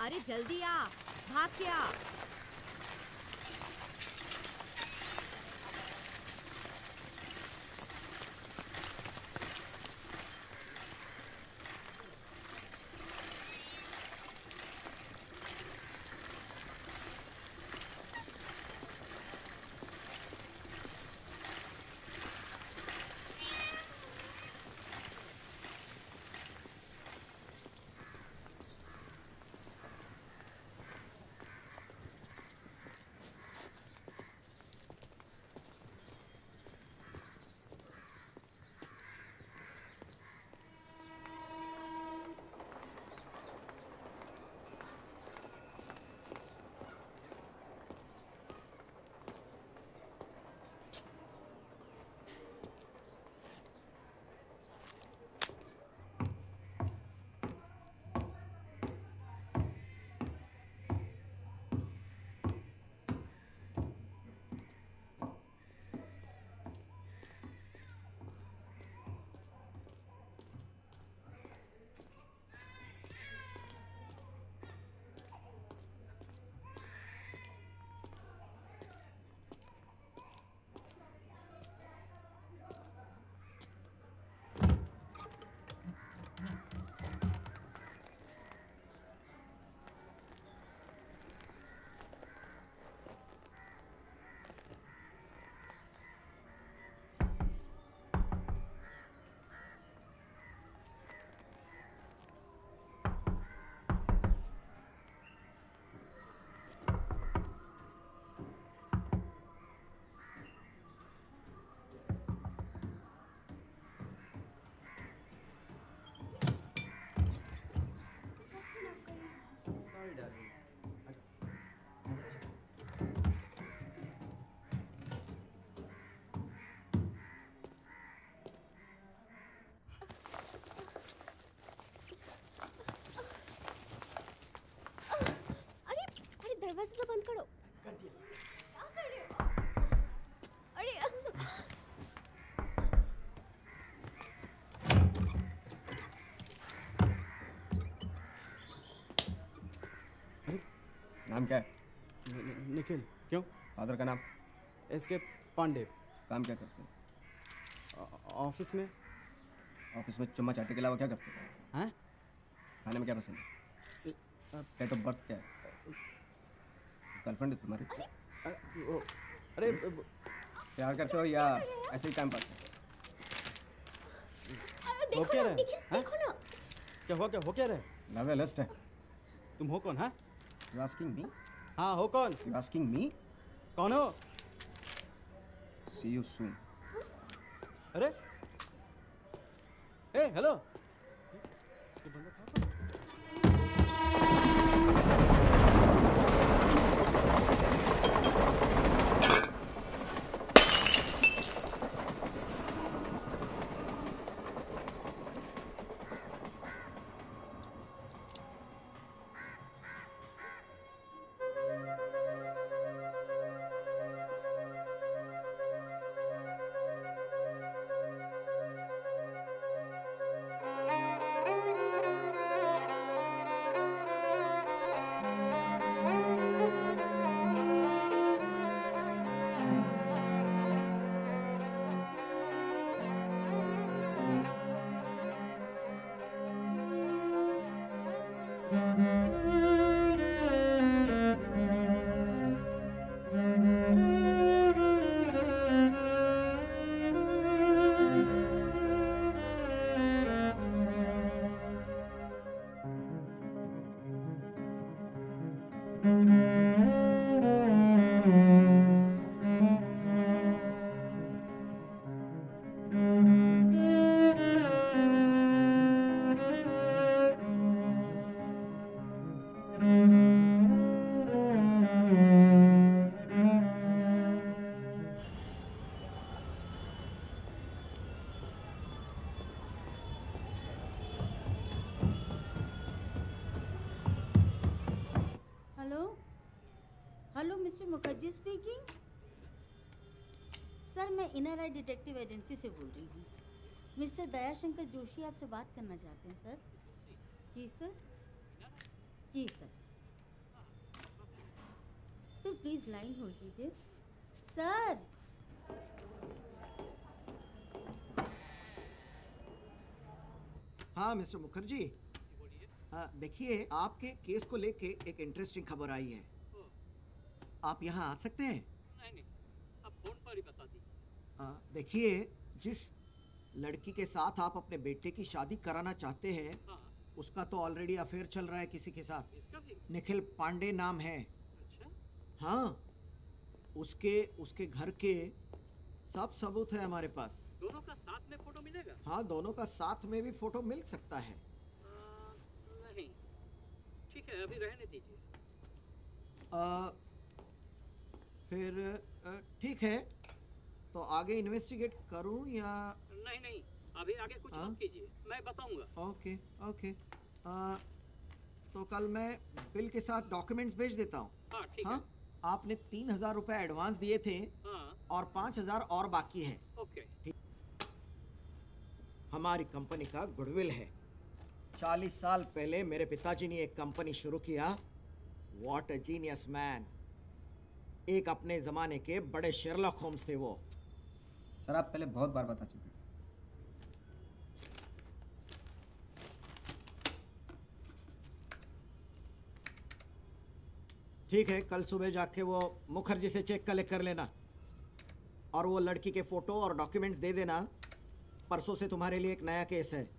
अरे जल्दी आ, भाग के आ। दरवाजा तो बंद करो। कर दिया। क्या कर रहे हो? अरे नाम क्या है? निखिल। क्यों? फादर का नाम? एसके पांडे। काम क्या करते हैं? ऑफिस में। ऑफिस में चुम्मा चाटे के अलावा क्या करते हैं? हैं? खाने में क्या पसंद है? डेट ऑफ बर्थ क्या है? गर्लफ्रेंड है तुम्हारी? अरे प्यार करते हो या ऐसे ही टाइम पास है? देखो क्या ना, रहे? देखो ना। क्या हो क्या रहे? लव लिस्ट है। तुम हो कौन? हाँ? You asking me? हाँ, हो कौन? You asking me? कौन हो? See you soon. अरे ए हेलो, ये बंदा था कौन? Hello mister Mukherjee speaking. Sir मैं इनर आई डिटेक्टिव एजेंसी से बोल रही हूँ। मिस्टर दयाशंकर जोशी आपसे बात करना चाहते हैं सर। जी सर। जी sir. Sir please line hold कीजिए। सर हाँ मिस्टर मुखर्जी, देखिए आपके केस को लेके एक इंटरेस्टिंग खबर आई है। आप यहाँ आ सकते हैं? नहीं, अब फोन पर ही बता दी। देखिए, जिस लड़की के साथ आप अपने बेटे की शादी कराना चाहते हैं, हाँ, उसका तो ऑलरेडी अफेयर चल रहा है किसी के साथ। इसका भी? निखिल पांडे नाम है। अच्छा, हाँ, उसके घर के सब सबूत है हमारे पास। दोनों का साथ में फोटो मिलेगा? हाँ, दोनों का साथ में भी फोटो मिल सकता है। नहीं, ठीक है, अभी रहने दीजिए। फिर ठीक है, तो आगे इन्वेस्टिगेट करूं या? नहीं, अभी आगे कुछ हाँ? मत कीजिए, मैं बताऊंगा। ओके। तो कल मैं बिल के साथ डॉक्यूमेंट्स भेज देता हूँ। हाँ, ठीक हाँ, आपने 3,000 रुपए एडवांस दिए थे है। हाँ, और 5,000 और बाकी है। ओके। हमारी कंपनी का गुडविल है। 40 साल पहले मेरे पिताजी ने एक कंपनी शुरू किया। What a genius man. एक अपने जमाने के बड़े शेरलॉक होम्स थे वो। सर आप पहले बहुत बार बता चुके हैं। ठीक है, कल सुबह जाके वो मुखर्जी से चेक कलेक्ट कर लेना और वो लड़की के फोटो और डॉक्यूमेंट्स दे देना। परसों से तुम्हारे लिए एक नया केस है।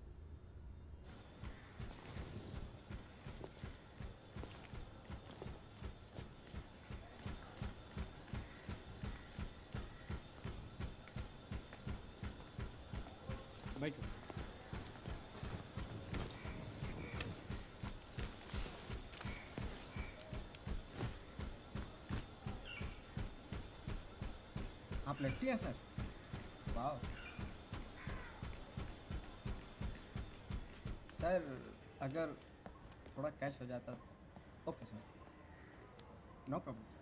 बैठो। आप लेफ्टी हैं सर? वाह सर, अगर थोड़ा कैश हो जाता। Okay sir, no problem sir.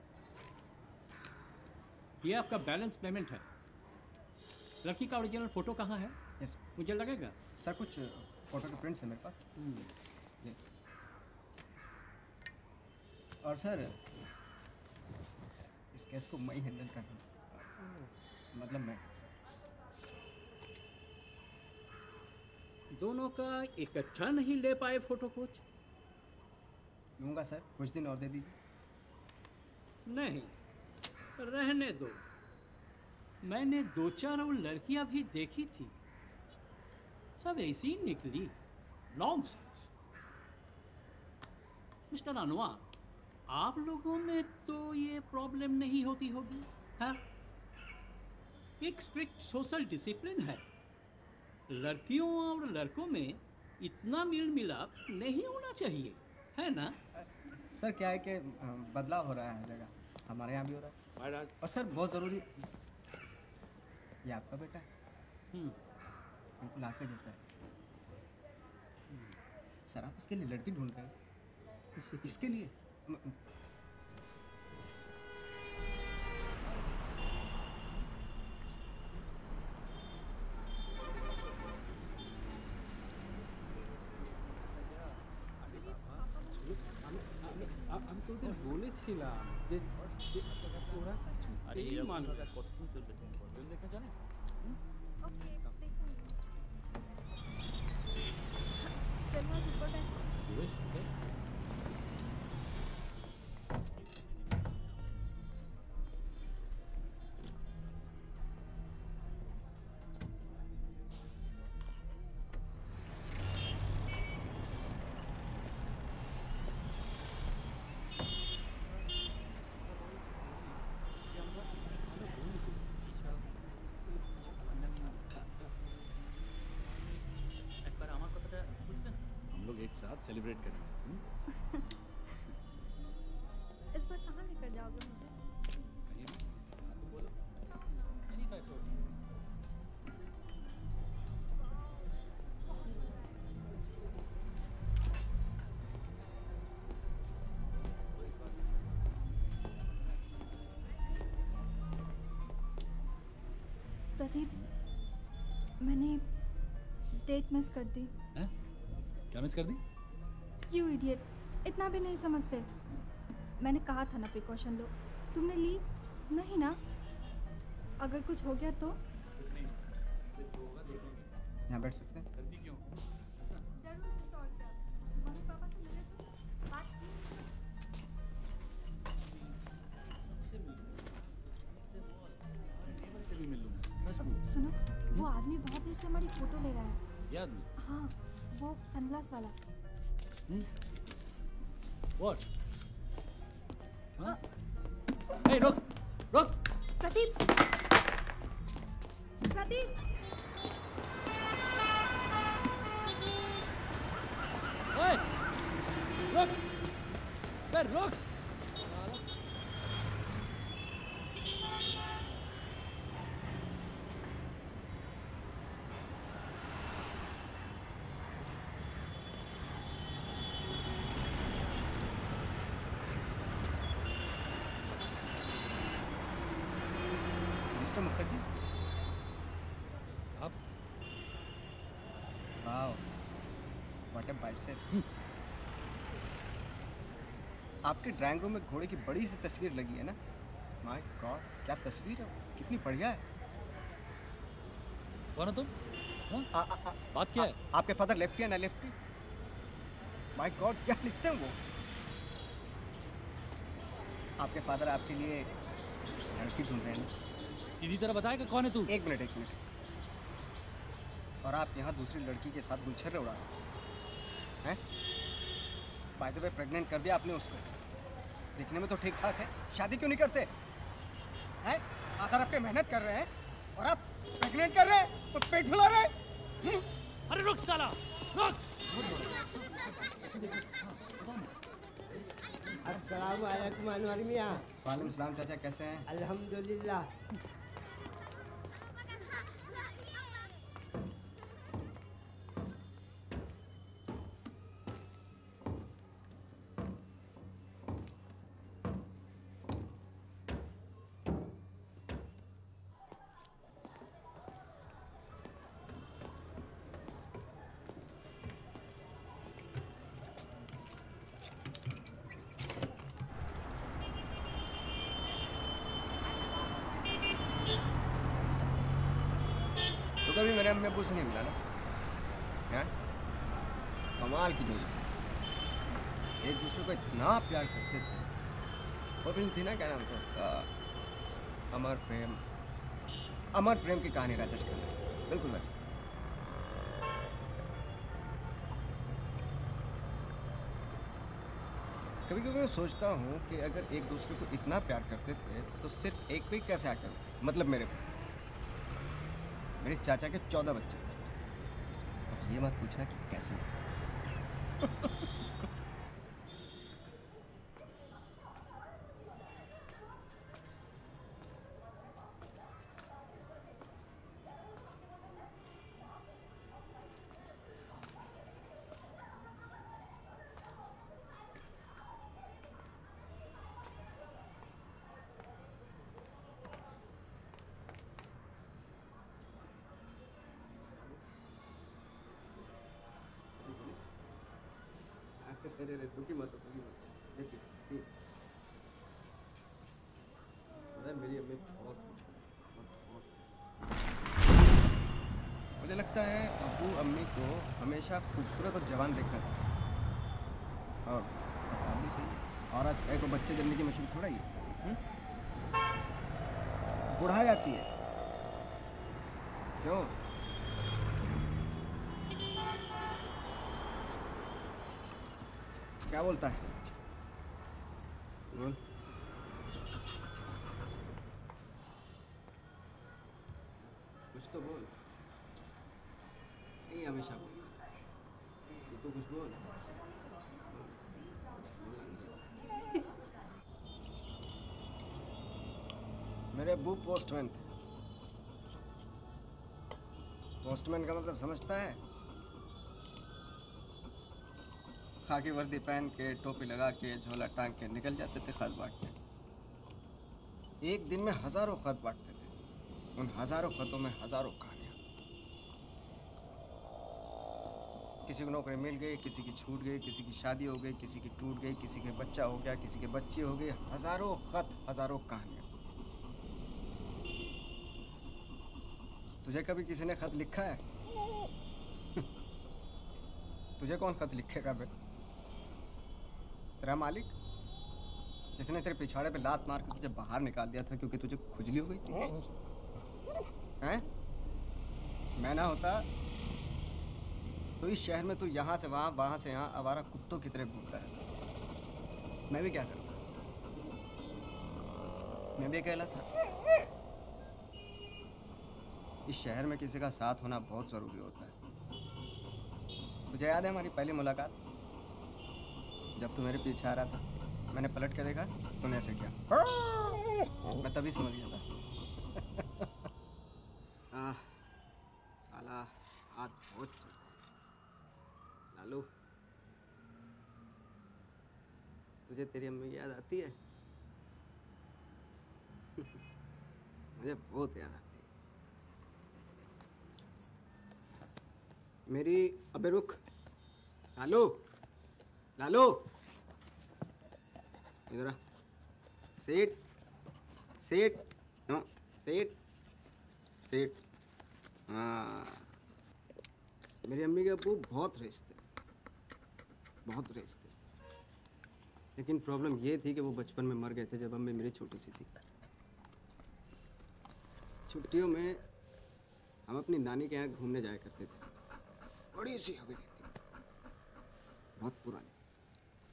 ये आपका बैलेंस पेमेंट है। लड़की का ओरिजिनल फोटो कहाँ है? यस मुझे लगेगा। सर, कुछ फोटो के प्रिंट्स हैं मेरे पास। ये। और सर, इस केस को मैं ही हैंडल कर रहा हूँ। मतलब मैं। दोनों का इकट्ठा नहीं ले पाए फोटो कुछ? लूँगा सर, कुछ दिन और दे दीजिए। नहीं, रहने दो। मैंने 2-4 और लड़कियां भी देखी थी, सब ऐसी ही निकली। नॉनसेंस। मिस्टर अनवर, आप लोगों में तो ये प्रॉब्लम नहीं होती होगी, हाँ? एक स्ट्रिक्ट सोशल डिसिप्लिन है। लड़कियों और लड़कों में इतना मेल मिलाप नहीं होना चाहिए, है ना? सर क्या है कि बदलाव हो रहा है हर जगह, हमारे यहाँ भी हो रहा है। और सर बहुत ज़रूरी, ये आपका बेटा है, बिल्कुल आपके जैसा है। सर आप इसके लिए लड़की ढूंढ रहे हैं? इसके लिए? আমি তোদের বলেছিলাম যে ওরা কিছুতেই মানবে না। ओके, देखो। चलो आज ऊपर बैठ। एक साथ सेलिब्रेट करेंगे। इस बार कहाँ लेकर जाओगे मुझे? प्रदीप, मैंने डेट मिस कर दी। हैं? क्या मिस कर दी? यू इडियट, इतना भी नहीं समझते। मैंने कहा था ना प्रिकॉशन लो, तुमने ली नहीं ना? अगर कुछ हो गया तो? कुछ नहीं, जो होगा देख लेंगे। यहाँ बैठ सकते हैं? गलती क्यों? जरूर नहीं तो और क्या? मम्मी पापा से मिले तो बात की? सबसे भी मिल लूंगा। Trust me. सुनो, वो आदमी बहुत देर से हमारी फोटो ले रहा है। ये आदमी? हाँ, वो सनग्लास वाला। What? हाँ? Hey, रुक! रुक! प्रदीप! प्रदीप! Hey! रुक! बे रुक! मिस्टर मुखर्जी, आप? Wow, what a bicep. आपके ड्राइंग रूम में घोड़े की बड़ी सी तस्वीर लगी है ना? माय गॉड, क्या तस्वीर है वो, कितनी बढ़िया है। कौन हो तुम? हाँ? बात क्या है? आपके फादर लेफ्टी है ना लेफ्टी? माय गॉड, क्या लिखते हैं वो? आपके फादर आपके लिए लड़की ढूंढ रहे हैं ना? सीधी तरह बताएगा कौन है तू? एक मिनट। और आप यहाँ दूसरी लड़की के साथ गुलछर्रे उड़ा रहे हैं? बाय द वे, प्रेग्नेंट कर दिया आपने उसको। दिखने में तो ठीक ठाक है, शादी क्यों नहीं करते हैं? आधा रख के मेहनत कर रहे हैं और आप प्रेग्नेंट कर रहे हैं, तो पेट फुला रहे हैं। अरे रुक साला, रुक! अस्सलाम वालेकुम अनवर मियां। वालेकुम सलाम चाचा, कैसे हैं? अल्हम्दुलिल्लाह। तो कभी मेरे अम्मी अब्बू से नहीं मिला ना? हैं? कमाल की जोड़ी थी, एक दूसरे को इतना प्यार करते थे। वो फिल्म थी ना, क्या नाम था उसका? अमर प्रेम की कहानी, राजेश खन्ना, बिल्कुल वैसे। कभी कभी मैं सोचता हूँ कि अगर एक दूसरे को इतना प्यार करते थे तो सिर्फ एक पे ही कैसे आकर, मतलब मेरे चाचा के 14 बच्चे थे। अब ये मत पूछना कि कैसे हुआ। मेरी अम्मी बहुत मुझे लगता है अब्बू अम्मी को हमेशा खूबसूरत और जवान देखना चाहिए। और बात भी सही है, औरत है को बच्चे जन्ने की मशीन थोड़ा ही है। बुढ़ा जाती है क्यों? क्या बोलता है? बोल। कुछ तो बोल। नहीं हमेशा बोल, तू तो कुछ बोल। मेरे अब्बू पोस्टमैन थे। पोस्टमैन का मतलब समझता है? खाकी वर्दी पहन के, टोपी लगा के, झोला टांग के निकल जाते थे खत बांटने। एक दिन में हजारों खत बांटते थे। उन हजारों खतों में हजारों कहानियां। किसी को नौकरी मिल गई, किसी की छूट गई, किसी की शादी हो गई, किसी की टूट गई, किसी के बच्चा हो गया, किसी के बच्ची हो गई। हजारों खत, हजारों कहानियां। तुझे कभी किसी ने खत लिखा है? तुझे कौन खत लिखेगा बे? तेरा मालिक, जिसने तेरे पिछाड़े पे लात मार के तुझे बाहर निकाल दिया था क्योंकि तुझे खुजली हो गई थी? हैं? मैं ना होता तो इस शहर में तू यहाँ से वहाँ, वहाँ से यहाँ आवारा कुत्तों की तरह घूमता रहता। मैं भी क्या करता? मैं भी अकेला था। इस शहर में किसी का साथ होना बहुत ज़रूरी होता है। तुझे याद है हमारी पहली मुलाकात? जब तू मेरे पीछे आ रहा था, मैंने पलट के देखा, तूने ऐसे किया। मैं तभी समझ गया था। साला हाथ बहुत लालू, तुझे तेरी अम्मी की याद आती है? मुझे बहुत याद आती है मेरी। अबे रुक लालू, लालू इधर आ। Seat, seat, no seat, seat. हाँ, मेरी अम्मी के अब्बू बहुत रेस थे, बहुत रेस थे। लेकिन प्रॉब्लम ये थी कि वो बचपन में मर गए थे जब अम्मी मेरी छोटी सी थी। छुट्टियों में हम अपनी नानी के यहाँ घूमने जाया करते थे। बड़ी सी हवेली थी, बहुत पुरानी,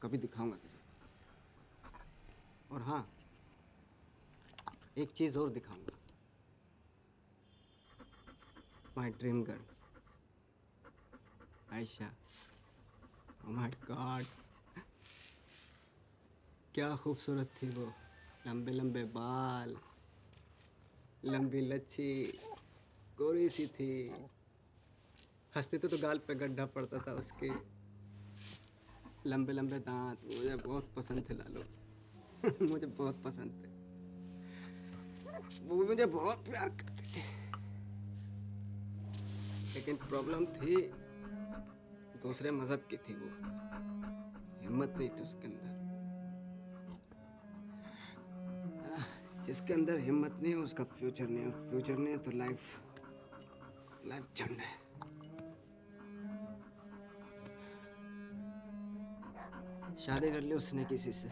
कभी दिखाऊंगा तुझे। और हाँ, एक चीज़ और दिखाऊंगा, my dream girl Ayesha. Oh my God, क्या खूबसूरत थी वो। लंबे लंबे बाल, लंबी लच्छी, गोरी सी थी। हंसते तो गाल पे गड्ढा पड़ता था उसके। लंबे लंबे दांत, मुझे बहुत पसंद थे लालू। मुझे बहुत पसंद थे। वो मुझे बहुत प्यार करती थी। लेकिन प्रॉब्लम थी, दूसरे मजहब की थी वो। हिम्मत नहीं थी उसके अंदर। जिसके अंदर हिम्मत नहीं है उसका फ्यूचर नहीं है, और फ्यूचर नहीं है तो लाइफ झंड है। शादी कर ली उसने किसी से,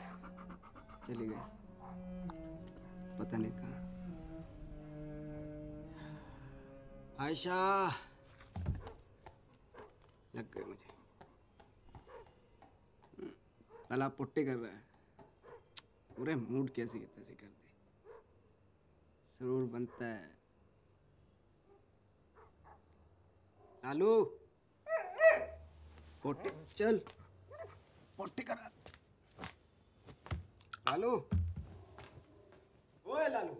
चली गई पता नहीं कहाँ। आयशा लग गई मुझे। साला पुट्टी कर रहा है, पूरे मूड कैसी की तैसी कर दी। सुरूर बनता है। लालू पोटी चल, पोटी करा। लालू, ओए लालू,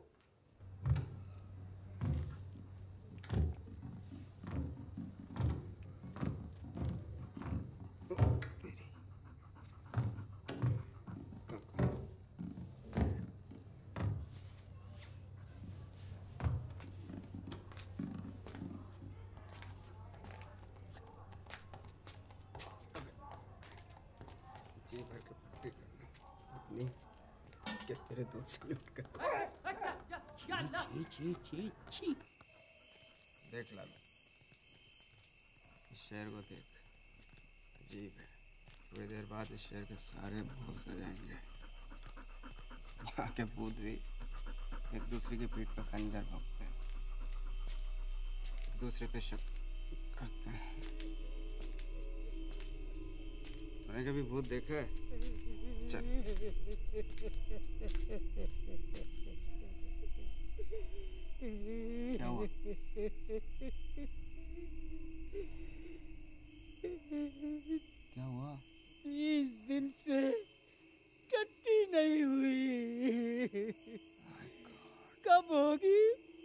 तेरी जी भर के पट्टी करना अपनी, क्या तेरे दूध से लूट कर। देख लालू, इस शहर को देख, अजीब है। थोड़ी देर बाद इस शहर के सारे भूत आ जाएंगे। यहाँ के भूत भी एक दूसरे की पीठ पर खंजर भोंकते हैं, एक दूसरे पे शक करते हैं। तूने कभी भूत देखा है? चल क्या हुआ? क्या हुआ? 20 दिन से टट्टी नहीं हुई। कब होगी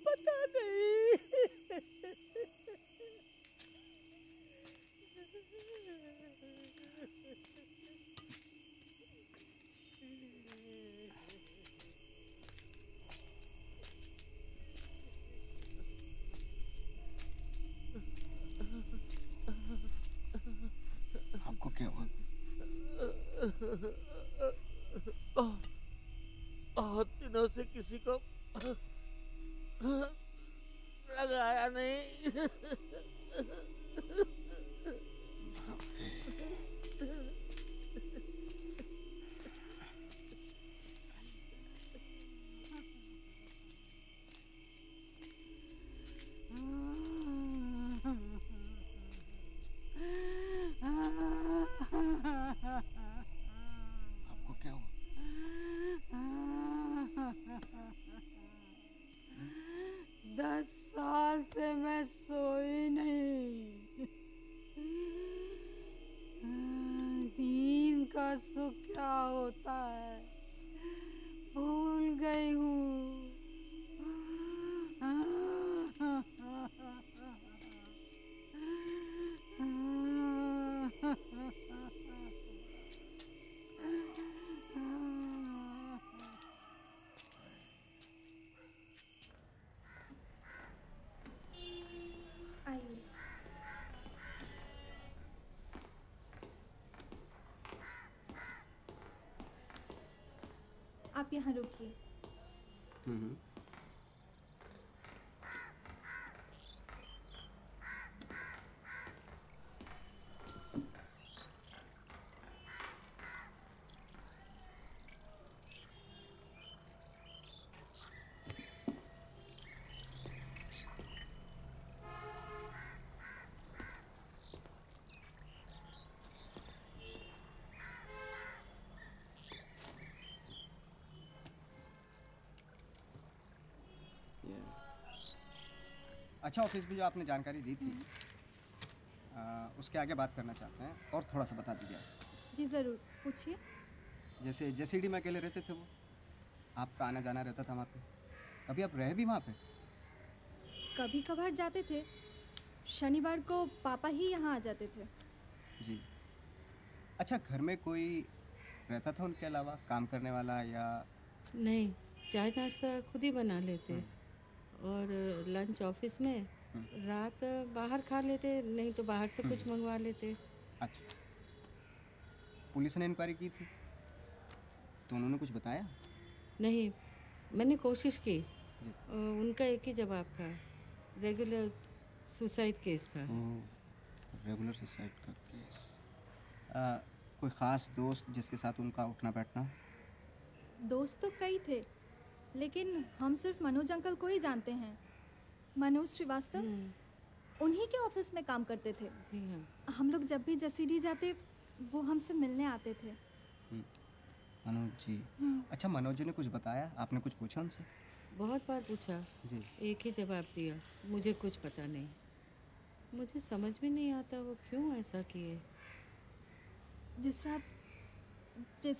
पता नहीं। बहुत दिनों से किसी को लगाया नहीं। आपको क्या हुआ? 10 साल से मैं सोई नहीं। नींद का सुख क्या होता है भूल गई हूँ। आइए। आप यहाँ रुकिए। अच्छा, ऑफिस में जो आपने जानकारी दी थी उसके आगे बात करना चाहते हैं और थोड़ा सा बता दीजिए आप। जी ज़रूर, पूछिए। जैसे जेसीडी में अकेले रहते थे वो, आपका आना जाना रहता था वहाँ पे, कभी आप रहे भी वहाँ पे? कभी कभार जाते थे, शनिवार को पापा ही यहाँ आ जाते थे। जी। अच्छा, घर में कोई रहता था उनके अलावा, काम करने वाला या? नहीं, चाय नाश्ता खुद ही बना लेते और लंच ऑफिस में, रात बाहर खा लेते, नहीं तो बाहर से कुछ मंगवा लेते। अच्छा, पुलिस ने इंक्वायरी की थी तो उन्होंने कुछ बताया? नहीं, मैंने कोशिश की। उनका एक ही जवाब था, रेगुलर सुसाइड केस था। रेगुलर सुसाइड का केस। कोई ख़ास दोस्त जिसके साथ उनका उठना बैठना? दोस्त तो कई थे, लेकिन हम सिर्फ मनोज अंकल को ही जानते हैं। मनोज श्रीवास्तव, उन्हीं के ऑफिस में काम करते थे। जी हाँ। हम लोग जब भी जसीडी जाते वो हमसे मिलने आते थे। मनोज जी। अच्छा, मनोज जी ने कुछ बताया? आपने कुछ पूछा उनसे? बहुत बार पूछा जी। एक ही जवाब दिया, मुझे कुछ पता नहीं। मुझे समझ में नहीं आता वो क्यों ऐसा किए। जिस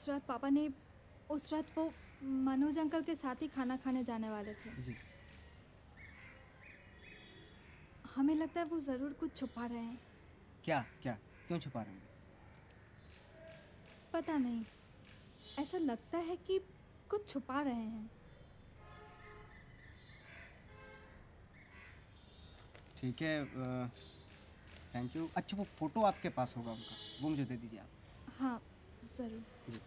रात पापा ने, उस रात वो मनोज अंकल के साथ ही खाना खाने जाने वाले थे। जी। हमें लगता है वो ज़रूर कुछ छुपा रहे हैं। क्या क्या क्यों छुपा रहे हैं? पता नहीं, ऐसा लगता है कि कुछ छुपा रहे हैं। ठीक है, थैंक यू। अच्छा, वो फ़ोटो आपके पास होगा उनका, वो मुझे दे दीजिए आप। हाँ ज़रूर। जी।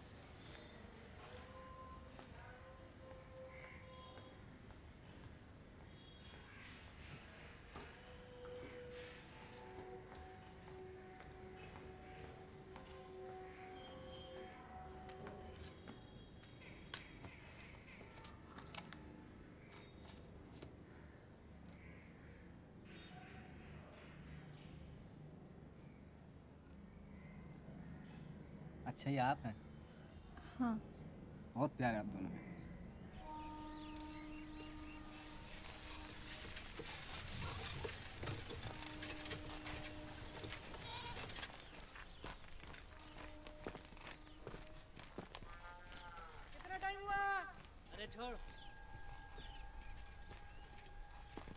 अच्छा, ये आप हैं? हाँ। बहुत प्यार है आप दोनों में। कितना टाइम हुआ? अरे छोड़।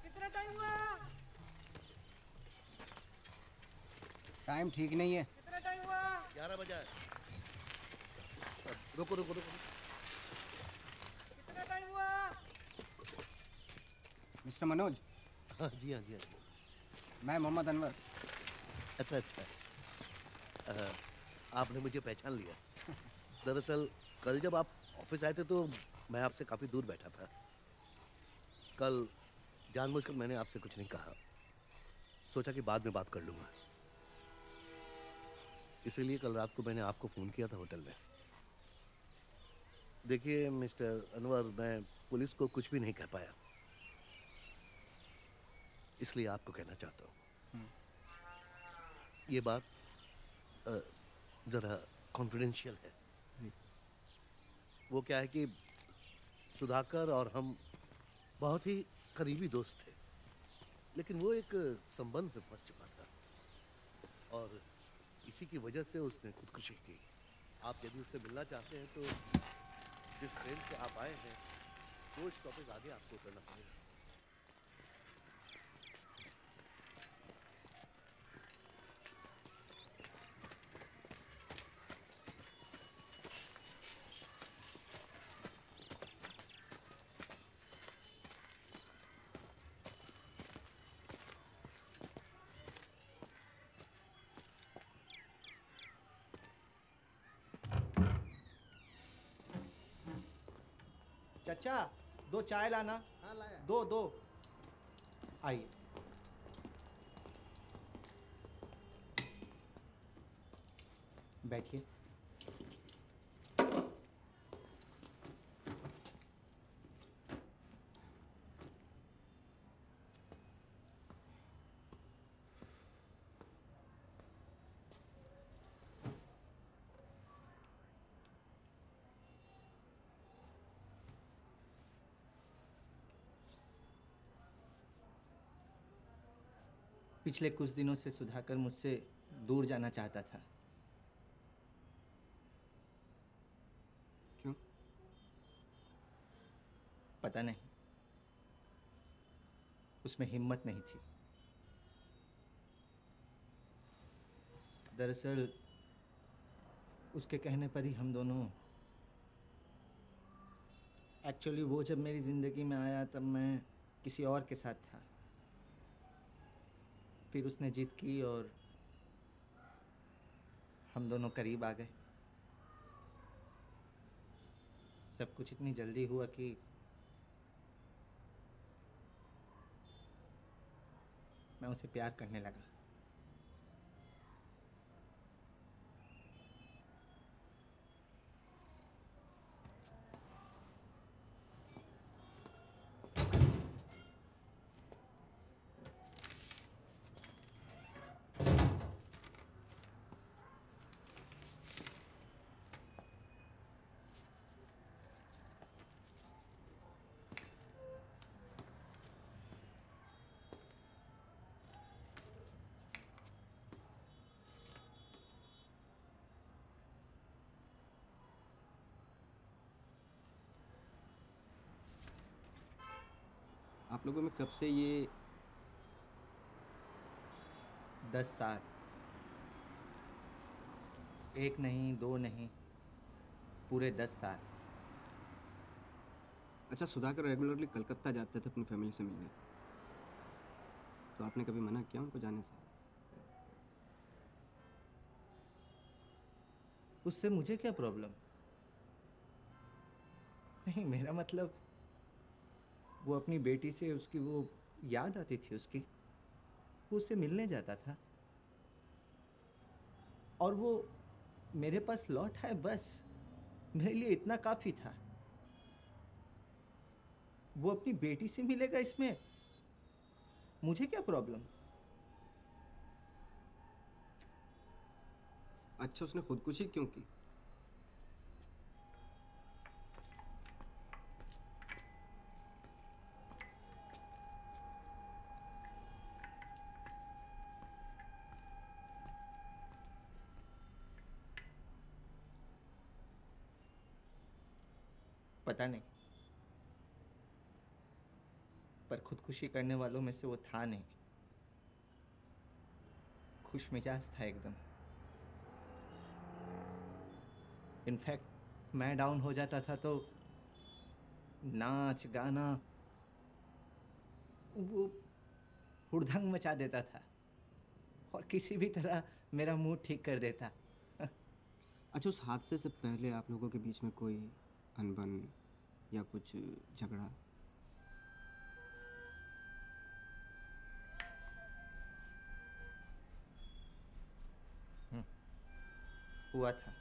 कितना टाइम हुआ? टाइम ठीक नहीं है। कितना टाइम हुआ? 11 बजा है। रुको रुको रुको। कितना टाइम हुआ? मिस्टर मनोज। हाँ जी, हाँ जी, हाँ जी। मैं मोहम्मद अनवर। अच्छा अच्छा। आपने मुझे पहचान लिया। दरअसल कल जब आप ऑफिस आए थे तो मैं आपसे काफ़ी दूर बैठा था। कल जानबूझकर मैंने आपसे कुछ नहीं कहा, सोचा कि बाद में बात कर लूँगा। इसीलिए कल रात को मैंने आपको फ़ोन किया था होटल में। देखिए मिस्टर अनवर, मैं पुलिस को कुछ भी नहीं कह पाया, इसलिए आपको कहना चाहता हूँ। ये बात ज़रा कॉन्फिडेंशियल है। वो क्या है कि सुधाकर और हम बहुत ही करीबी दोस्त थे, लेकिन वो एक संबंध में फंस चुका था और इसी की वजह से उसने खुदकुशी की। आप यदि उससे मिलना चाहते हैं तो जिस ट्रेन से आप आए हैं वो स्टॉपेज आगे आपको उतरना पड़ेगा। चचा, 2 चाय लाना। हाँ लाया। 2 आइए। बैठिए। पिछले कुछ दिनों से सुधाकर मुझसे दूर जाना चाहता था। क्यों? पता नहीं, उसमें हिम्मत नहीं थी। दरअसल उसके कहने पर ही हम दोनों, एक्चुअली वो जब मेरी ज़िंदगी में आया तब मैं किसी और के साथ था। फिर उसने जिद की और हम दोनों करीब आ गए। सब कुछ इतनी जल्दी हुआ कि मैं उसे प्यार करने लगा। आप लोगों में कब से ये 10 साल, 1 नहीं 2 नहीं, पूरे 10 साल। अच्छा, सुधाकर रेगुलरली कलकत्ता जाते थे अपनी फैमिली से मिलने, तो आपने कभी मना किया उनको जाने से? उससे मुझे क्या प्रॉब्लम? नहीं, मेरा मतलब वो अपनी बेटी से उसकी वो याद आती थी उसकी, वो उससे मिलने जाता था और वो मेरे पास लौट आए, बस मेरे लिए इतना काफ़ी था। वो अपनी बेटी से मिलेगा, इसमें मुझे क्या प्रॉब्लम? अच्छा, उसने खुदकुशी क्यों की? पता नहीं, पर खुदकुशी करने वालों में से वो था नहीं। खुश मिजाज था एकदम। इनफैक्ट मैं डाउन हो जाता था तो नाच गाना, वो हुड़दंग मचा देता था और किसी भी तरह मेरा मूड ठीक कर देता। अच्छा, उस हादसे से पहले आप लोगों के बीच में कोई अनबन या कुछ झगड़ा? हुआ था।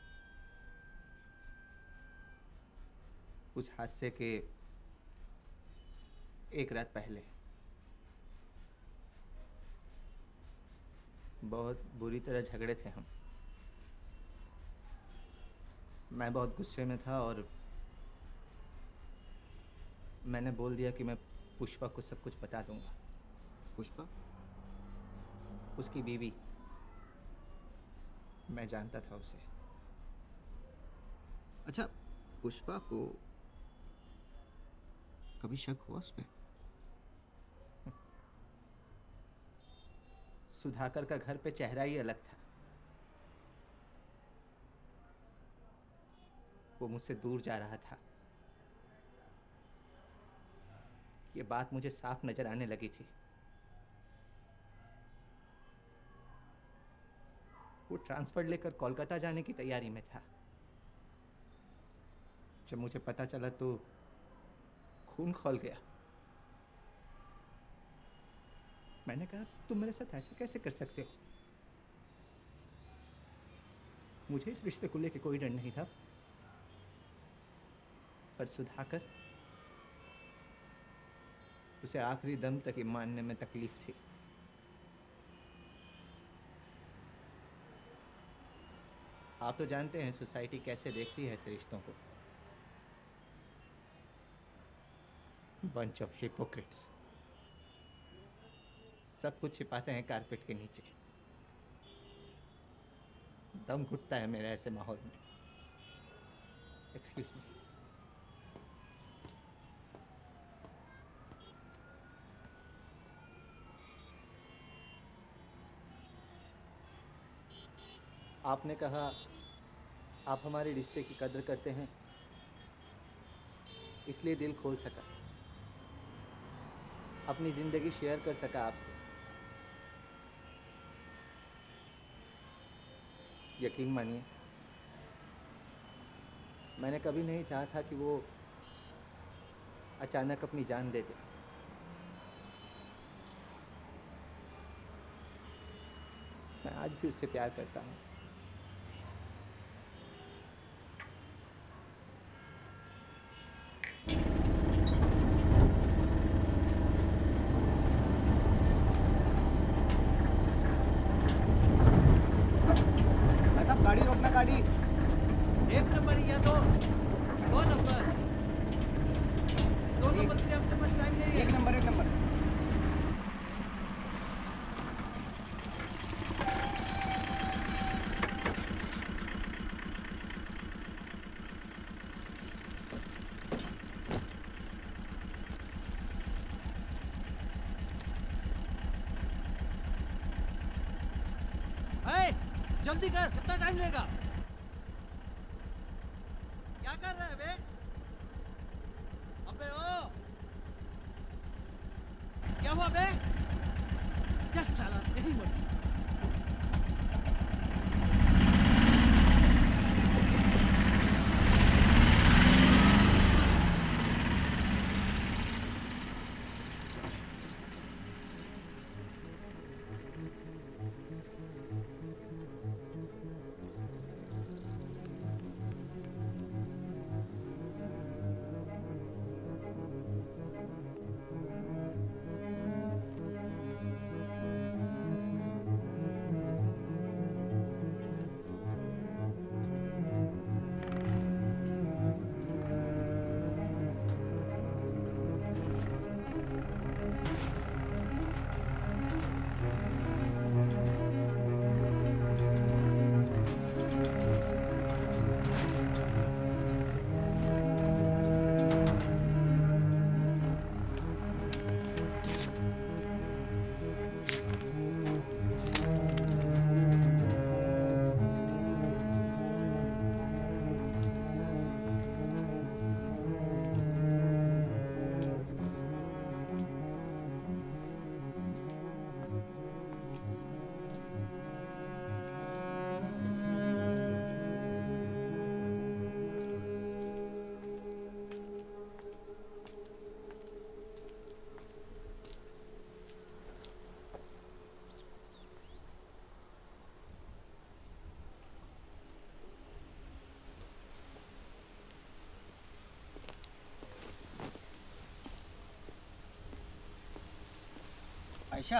उस हादसे के एक रात पहले बहुत बुरी तरह झगड़े थे हम। मैं बहुत गुस्से में था और मैंने बोल दिया कि मैं पुष्पा को सब कुछ बता दूंगा। पुष्पा? उसकी बीवी। मैं जानता था उसे। अच्छा, पुष्पा को कभी शक हुआ उस पे? सुधाकर का घर पे चेहरा ही अलग था। वो मुझसे दूर जा रहा था। ये बात मुझे साफ नजर आने लगी थी। वो ट्रांसफर लेकर कोलकाता जाने की तैयारी में था। जब मुझे पता चला तो खून खौल गया। मैंने कहा, तुम मेरे साथ ऐसा कैसे कर सकते हो? मुझे इस रिश्ते को लेकर कोई डर नहीं था, पर सुधाकर, उसे आखिरी दम तक ये मानने में तकलीफ थी। आप तो जानते हैं सोसाइटी कैसे देखती है ऐसे रिश्तों को। Bunch of hypocrites. सब कुछ छिपाते हैं कारपेट के नीचे। दम घुटता है मेरा ऐसे माहौल में। Excuse me. आपने कहा आप हमारे रिश्ते की कदर करते हैं, इसलिए दिल खोल सका, अपनी ज़िंदगी शेयर कर सका आपसे। यकीन मानिए, मैंने कभी नहीं चाहा था कि वो अचानक अपनी जान दे दे। मैं आज भी उससे प्यार करता हूँ। गाड़ी रोकना, गाड़ी। एक नंबर या दो नंबर? दो नंबर के लिए अपने पास टाइम नहीं है। एक नंबर, एक नंबर। जल्दी कर, कितना टाइम लेगा? क्या कर रहे हैं बे? अबे ओ, क्या हुआ बे? क्या साला यही मर। आयशा,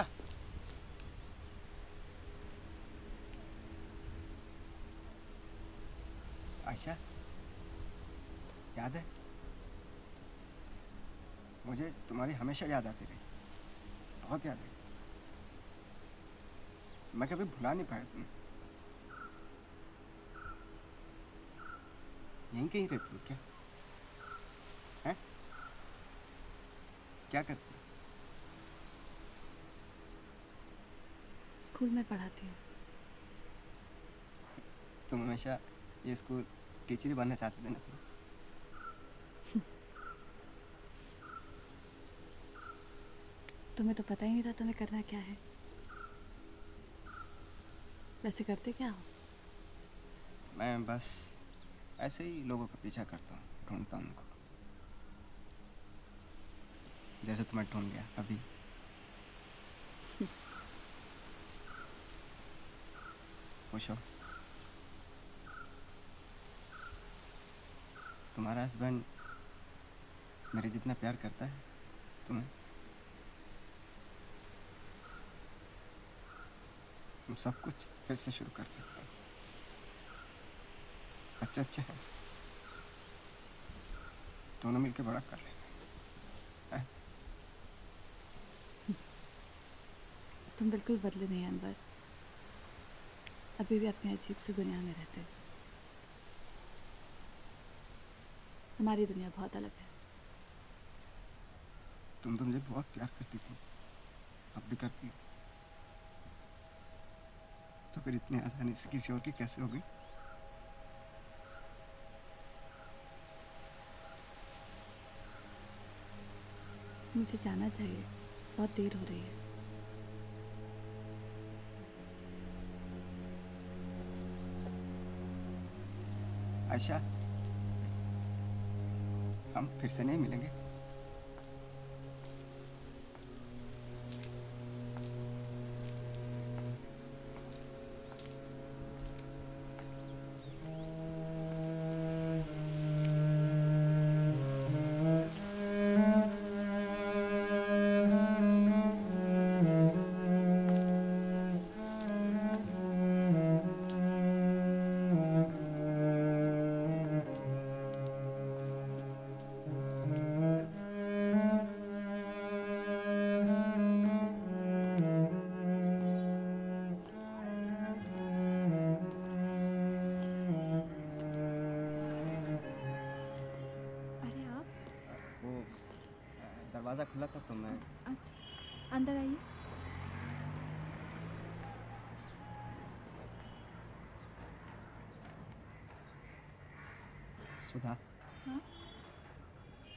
आयशा, याद है? मुझे तुम्हारी हमेशा याद आती रही, बहुत याद है। मैं कभी भुला नहीं पाया तुम्हें। यहीं कहीं रहती हो क्या? हैं? क्या करती हो? स्कूल में पढ़ाती हूँ। तुम हमेशा ये स्कूल टीचर ही बनना चाहते थे ना तुम? तुम्हें तो पता ही नहीं था तुम्हें करना क्या है। वैसे करते क्या हो? मैं बस ऐसे ही लोगों का पीछा करता हूँ, ढूंढता हूँ उनको, जैसे तुम्हें ढूंढ गया अभी। खुश हो? तुम्हारा हस्बैंड मेरे जितना प्यार करता है तुम्हें? हम सब कुछ फिर से शुरू कर सकते हैं। अच्छा है, दोनों मिलके बड़ा कर लेंगे। तुम बिल्कुल बदले नहीं अनवर, अभी भी अपनी अजीब सी दुनिया में रहते हो। हमारी दुनिया बहुत अलग है। तुम तो मुझे बहुत प्यार करती थी, अब भी करती हो, तो फिर इतनी आसानी से किसी और की कैसे हो गई? मुझे जाना चाहिए, बहुत देर हो रही है। आयशा, हम फिर से नहीं मिलेंगे। दरवाज़ा खुला था तो मैं। अच्छा, अंदर आइए। सुधा। हाँ?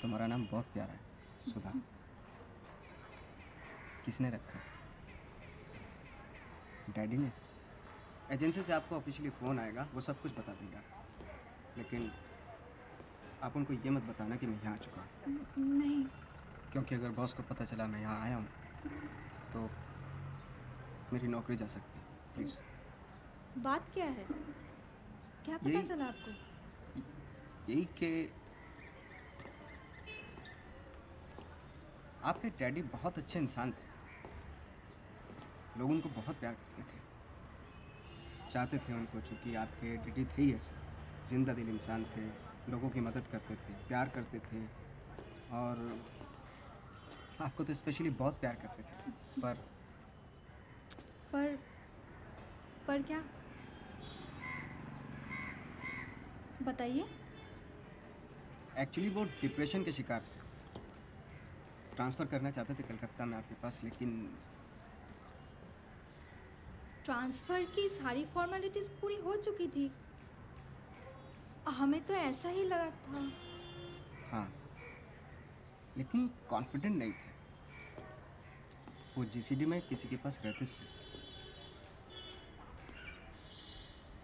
तुम्हारा नाम बहुत प्यारा है, सुधा। किसने रखा? डैडी ने? एजेंसी से आपको ऑफिशियली फ़ोन आएगा, वो सब कुछ बता देगा, लेकिन आप उनको ये मत बताना कि मैं यहाँ आ चुका हूँ। नहीं। क्योंकि अगर बॉस को पता चला मैं यहाँ आया हूँ तो मेरी नौकरी जा सकती है। प्लीज़। बात क्या है? क्या पता चला आपको? यही कि आपके डैडी बहुत अच्छे इंसान थे, लोग उनको बहुत प्यार करते थे, चाहते थे उनको, चूँकि आपके डैडी थे ही ऐसे जिंदा दिल इंसान थे, लोगों की मदद करते थे, प्यार करते थे, और आपको तो स्पेशली बहुत प्यार करते थे। पर क्या? बताइए। एक्चुअली वो डिप्रेशन के शिकार थे, ट्रांसफ़र करना चाहते थे कलकत्ता में आपके पास, लेकिन ट्रांसफ़र की सारी फॉर्मेलिटीज़ पूरी हो चुकी थी। हमें तो ऐसा ही लगा था। हाँ, लेकिन कॉन्फिडेंट नहीं थे। वो जीसीडी में किसी के पास रहते थे।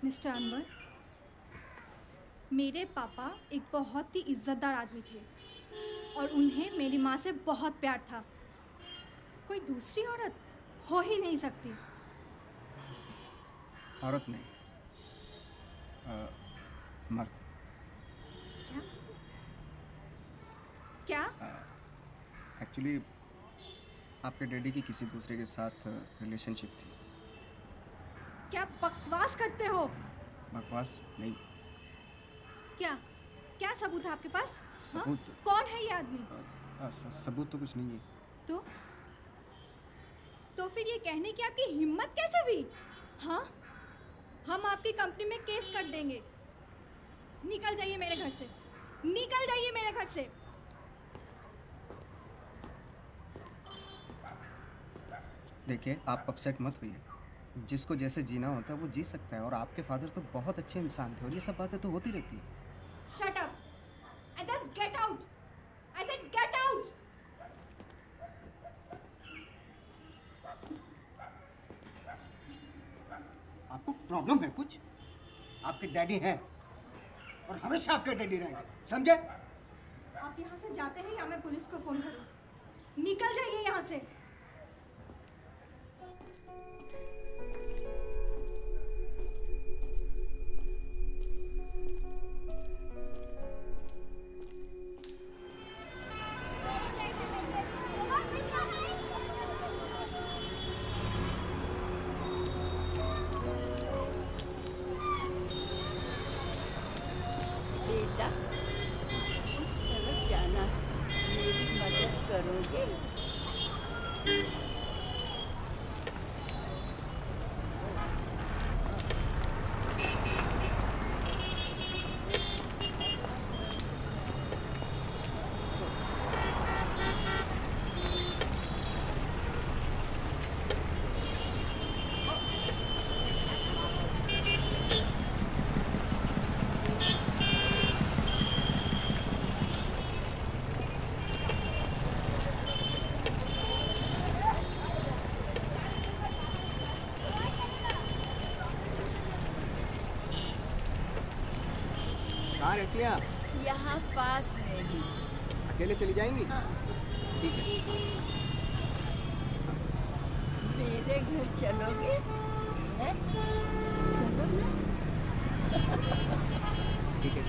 मिस्टर अनवर, मेरे पापा एक बहुत ही इज्जतदार आदमी थे और उन्हें मेरी माँ से बहुत प्यार था। कोई दूसरी औरत हो ही नहीं सकती। औरत नहीं, मर्द। क्या? एक्चुअली आपके डैडी की किसी दूसरे के साथ रिलेशनशिप थी। क्या बकवास करते हो? बकवास नहीं। क्या क्या सबूत है आपके पास? सबूत? हाँ? कौन है ये आदमी? सबूत तो कुछ नहीं है। तो फिर ये कहने की आपकी हिम्मत कैसे हुई? हाँ, हम आपकी कंपनी में केस कर देंगे। निकल जाइए मेरे घर से, निकल जाइए मेरे घर से। देखिए, आप अपसेट मत होइए। जिसको जैसे जीना होता है वो जी सकता है, और आपके फादर तो बहुत अच्छे इंसान थे, और ये सब बातें तो होती रहती है। Shut up! And just get out! I said get out! आपको प्रॉब्लम है कुछ? आपके डैडी हैं और हमेशा आपके डैडी रहेंगे, समझे? आप यहाँ से जाते हैं या मैं पुलिस को फोन करूँ? निकल जाइए यहाँ से। बेटा, उस तरफ जाना है, मेरी मदद करोगे? कहाँ रहती हैं आप? यहाँ पास में ही। अकेले चली जाएंगी? हाँ। ठीक है। मेरे घर चलोगे? हैं? चलो ना। ठीक है।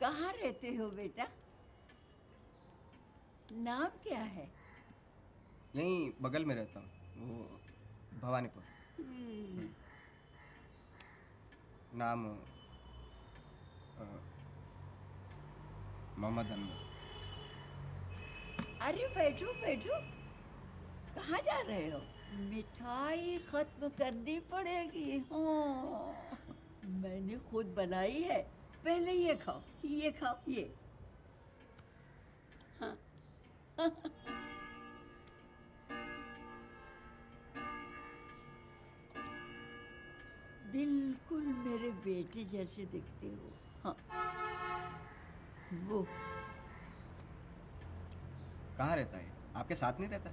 कहाँ रहते हो बेटा? नाम क्या है? यहीं बगल में रहता हूँ, वो भवानीपुर। नाम मोहम्मद अनवर। अरे बैठो बैठो। कहाँ जा रहे हो? मिठाई खत्म करनी पड़ेगी। हाँ, मैंने खुद बनाई है। पहले ये खाओ, ये खाओ, ये। हाँ। बिल्कुल मेरे बेटे जैसे दिखते हो। हाँ। वो कहाँ रहता है? आपके साथ नहीं रहता?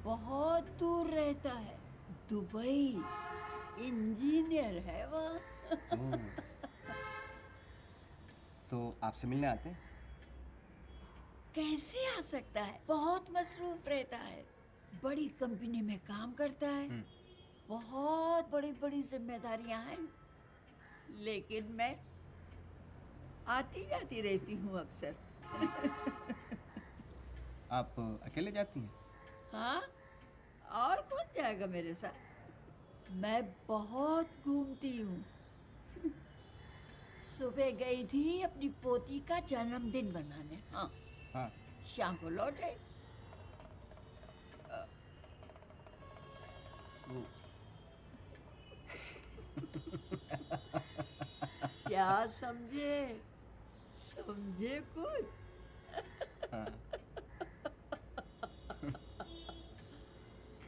बहुत दूर रहता है, दुबई। इंजीनियर है वहाँ। तो आपसे मिलने आते हैं? कैसे आ सकता है? बहुत मसरूफ रहता है। बड़ी कंपनी में काम करता है। बहुत बड़ी बड़ी जिम्मेदारियां हैं। लेकिन मैं आती जाती रहती हूँ अक्सर। आप अकेले जाती हैं? हाँ, और कौन जाएगा मेरे साथ? मैं बहुत घूमती हूँ। सुबह गई थी अपनी पोती का जन्मदिन मनाने। हाँ। हाँ। शाम को लौटे। क्या समझे? समझे कुछ? हाँ।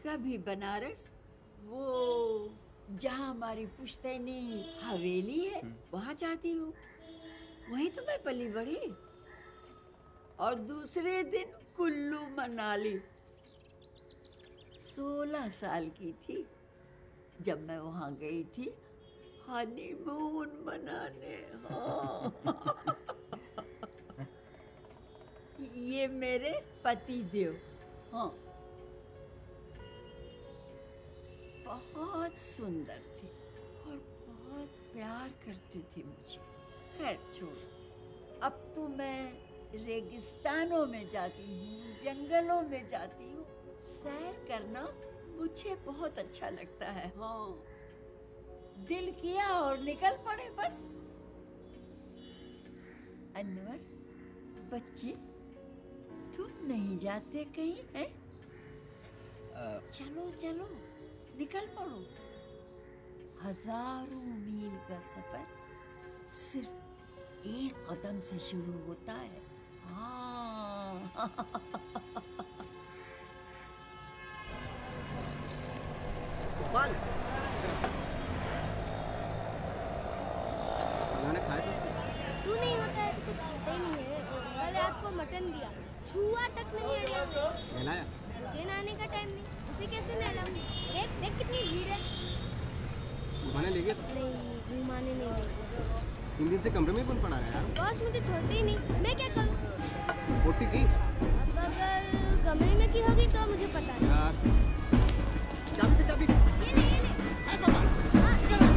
कभी बनारस, वो जहाँ हमारी पुश्तैनी हवेली है, वहाँ जाती हूँ। वहीं तो मैं पली बड़ी। और दूसरे दिन कुल्लू मनाली। 16 साल की थी जब मैं वहाँ गई थी हनीमून मनाने। हाँ। ये मेरे पति देव। हाँ, बहुत सुंदर थे और बहुत प्यार करते थे मुझे। खैर छोड़ो, अब तो मैं रेगिस्तानों में जाती हूँ, जंगलों में जाती हूँ। सैर करना मुझे बहुत अच्छा लगता है। हाँ, दिल किया और निकल पड़े बस। अनवर, बच्चे तुम नहीं जाते कहीं हैं? चलो चलो, निकल पड़ो। हजारों मील का सफर सिर्फ एक कदम से शुरू होता है। हाँ। गोपाल, खाना खाया तो तू नहीं होता है तो कुछ होता ही नहीं है। कल रात को मटन दिया, छुआ तक नहीं अड़िया। नहलाया? मुझे नहाने का टाइम नहीं, उसे कैसे नहलाऊंगी? देख देख कितनी भीड़ है। घुमाने ले गए तो? नहीं, घुमाने नहीं ले गए। 3 दिन से कमरे में कौन पड़ा है यार? बॉस मुझे छोड़ते ही नहीं, मैं क्या करूं? पोटी की? अब अगर कमरे में की होगी तो मुझे पता है। यार, चाबी से चाबी। ये ले, ये ले। हाँ, चलो।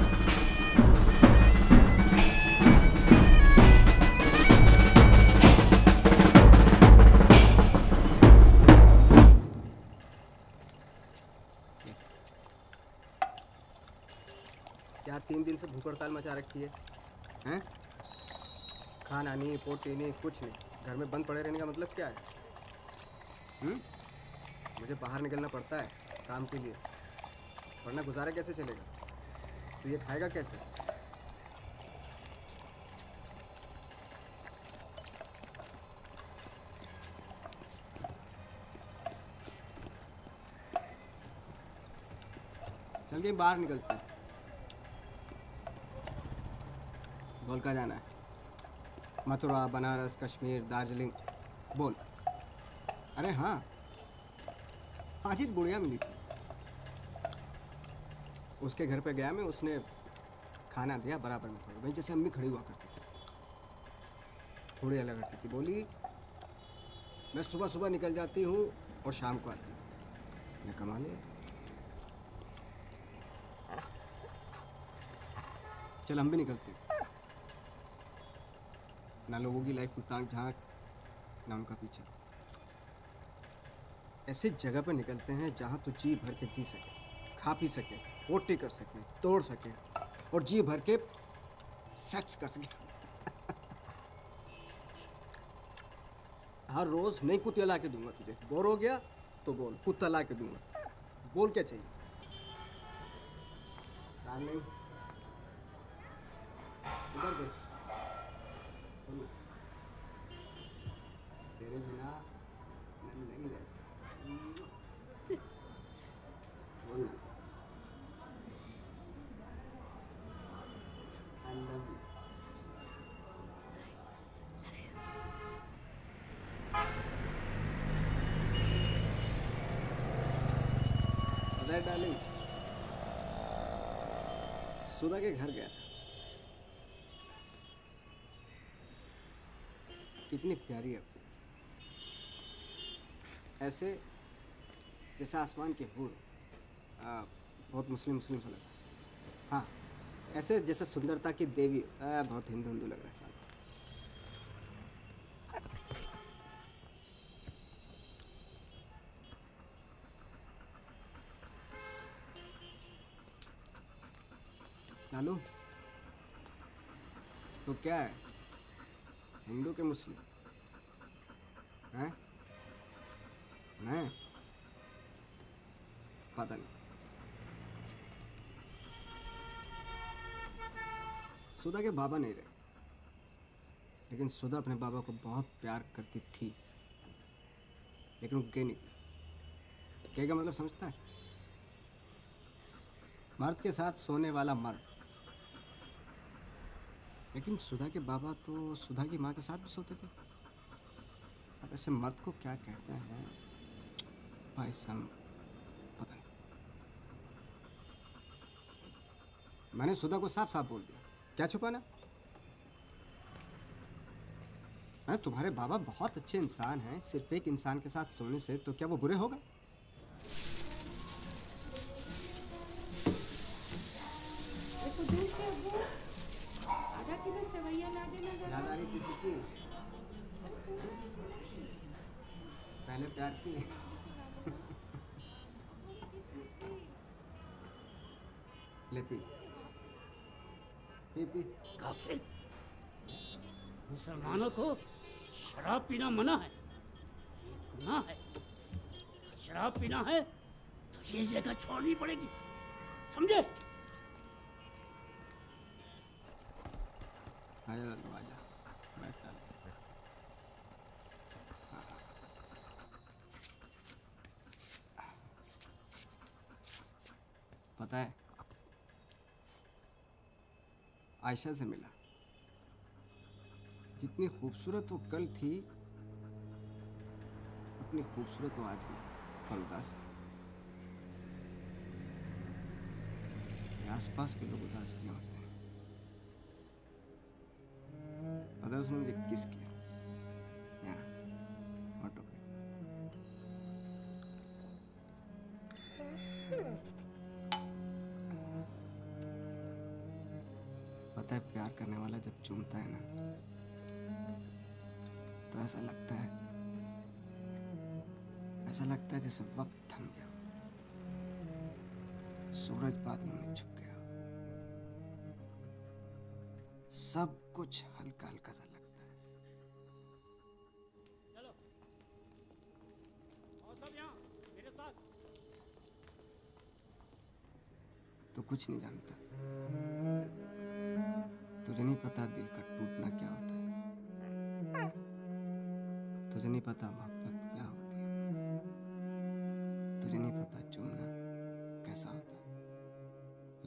क्या 3 दिन से भूख हड़ताल मचा रखी है? हैं? खाना नहीं, पोटी नहीं, कुछ नहीं। घर में बंद पड़े रहने का मतलब क्या है? मुझे बाहर निकलना पड़ता है काम के लिए, वरना गुजारा कैसे चलेगा? तो ये खाएगा कैसे? चल के बाहर निकलते हैं। बोल कहाँ जाना है? मथुरा, बनारस, कश्मीर, दार्जिलिंग, बोल। अरे हाँ, आज ही बुढ़िया मिली थी, उसके घर पे गया मैं, उसने खाना दिया बराबर में खड़ी, वहीं जैसे अम्मी खड़ी हुआ करती थी, थोड़ी अलग हटती थी। बोली मैं सुबह सुबह निकल जाती हूँ और शाम को आती हूँ। मैं कमा लिया। चल हम भी निकलते हैं। ना लोगों की लाइफ में ताक झांक, ना उनका पीछा। ऐसी जगह पर निकलते हैं जहाँ तू जी भर के जी सके, खा पी सके, पोटी कर सके, तोड़ सके और जी भर के सेक्स कर सके। हर रोज नई कुत्तियाँ ला के दूंगा तुझे। बोर हो गया तो बोल, कुत्ता ला के दूंगा। बोल क्या चाहिए? डार्लिंग, इधर देख, सुन, तेरे बिना मैं नहीं रह सकता। बोल ना, I love you. डार्लिंग, सुधा के घर गया था। कितनी प्यारी है, ऐसे जैसे आसमान के हूर। बहुत मुस्लिम सा लग रहा है। हाँ, ऐसे जैसे सुंदरता की देवी। बहुत हिंदू लग रहा है साथ। लालू, तो क्या है, हिंदू के मुस्लिम हैं? नहीं, पता नहीं। सुधा के बाबा नहीं रहे, लेकिन सुधा अपने बाबा को बहुत प्यार करती थी, लेकिन वो गे निकला। गे का मतलब समझता है? मर्द के साथ सोने वाला मर्द। लेकिन सुधा के बाबा तो सुधा की माँ के साथ भी सोते थे। अब ऐसे मर्द को क्या कहते हैं भाई साहब, पता नहीं। मैंने सुधा को साफ साफ बोल दिया, क्या छुपाना। हाँ, तुम्हारे बाबा बहुत अच्छे इंसान हैं। सिर्फ एक इंसान के साथ सोने से तो क्या वो बुरे हो गए? आधा किलो सेवैया ला देना जरा। याद आ रही किसी की? पहले प्यार की। ले पी पी पी। काफिर, मुसलमानों को शराब पीना मना है, ये गुनाह है। शराब पीना है तो ये जगह छोड़नी पड़ेगी, समझे? आजा लालू, आजा बैठ। पता है, आयशा से मिला। जितनी खूबसूरत वो कल थी, उतनी खूबसूरत वो आज भी उदास है। आसपास के लोग उदास क्यों होते हैं? पता है उसने मुझे किस किया? यहाँ ऑटो पे। पता है, प्यार करने वाला जब चूमता है ना, तो ऐसा लगता है जैसे वक्त थम गया, सूरज बादलों में छुप गया, सब कुछ हल्का हल्का सा लगता है। चलो, और सब यहाँ मेरे साथ। तो कुछ नहीं जानता। तुझे नहीं पता दिल का टूटना क्या होता है। तुझे नहीं पता मोहब्बत क्या होती है। तुझे नहीं पता चूमना कैसा होता है।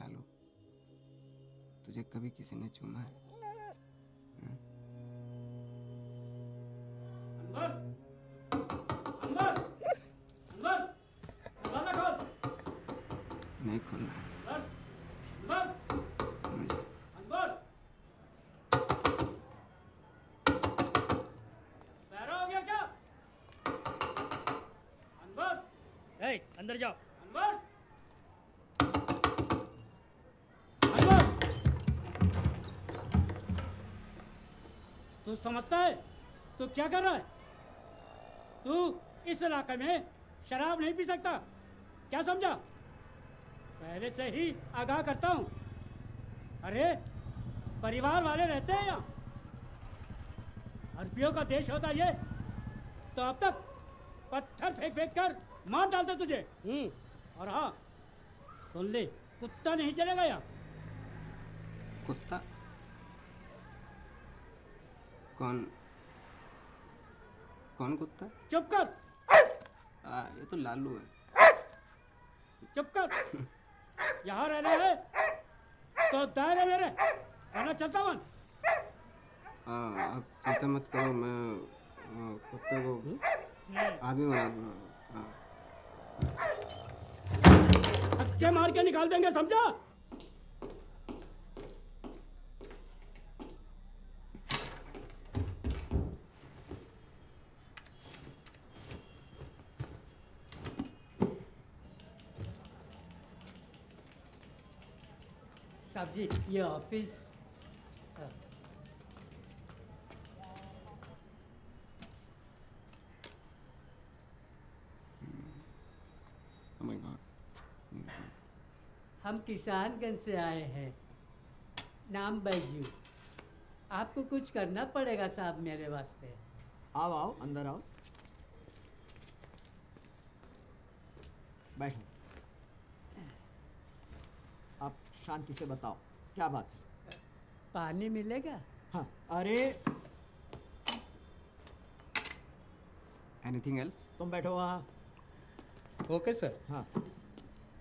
लालू, तुझे कभी किसी ने चूमा है? अंदर, अंदर, अंदर, दरवाजा खोल। नहीं खोलना है। अंदर, मुझे अंदर। बहरा हो गया क्या? अंदर। अंदर जाओ। अंदर, अंदर। तू समझता है तू क्या कर रहा है? तू इस इलाके में शराब नहीं पी सकता, क्या समझा? पहले से ही आगाह करता हूँ। अरे परिवार वाले रहते हैं यहाँ, अरबियों का देश होता ये तो अब तक पत्थर फेंक फेंक कर मार डालते तुझे। और हाँ सुन ले, कुत्ता नहीं चलेगा यहाँ। कुत्ता? कौन कौन कुत्ता? चुप कर। ये तो लालू है। चुप कर। यहाँ रहना है तो दायरे मेरे, वरना चलता बन। आप चिंता मत करो, मैं कुत्ते को आदमी बना दूंगा। धक्के मार के निकाल देंगे, समझा? साहब जी, ये ऑफिस। हम किसानगंज से आए हैं, नाम बैजू। आपको कुछ करना पड़ेगा साहब मेरे वास्ते। आओ आओ, अंदर आओ, बैठो। आप शांति से बताओ क्या बात है? पानी मिलेगा? हाँ, अरे एनीथिंग एल्स? तुम बैठो वहाँ। Okay sir. हाँ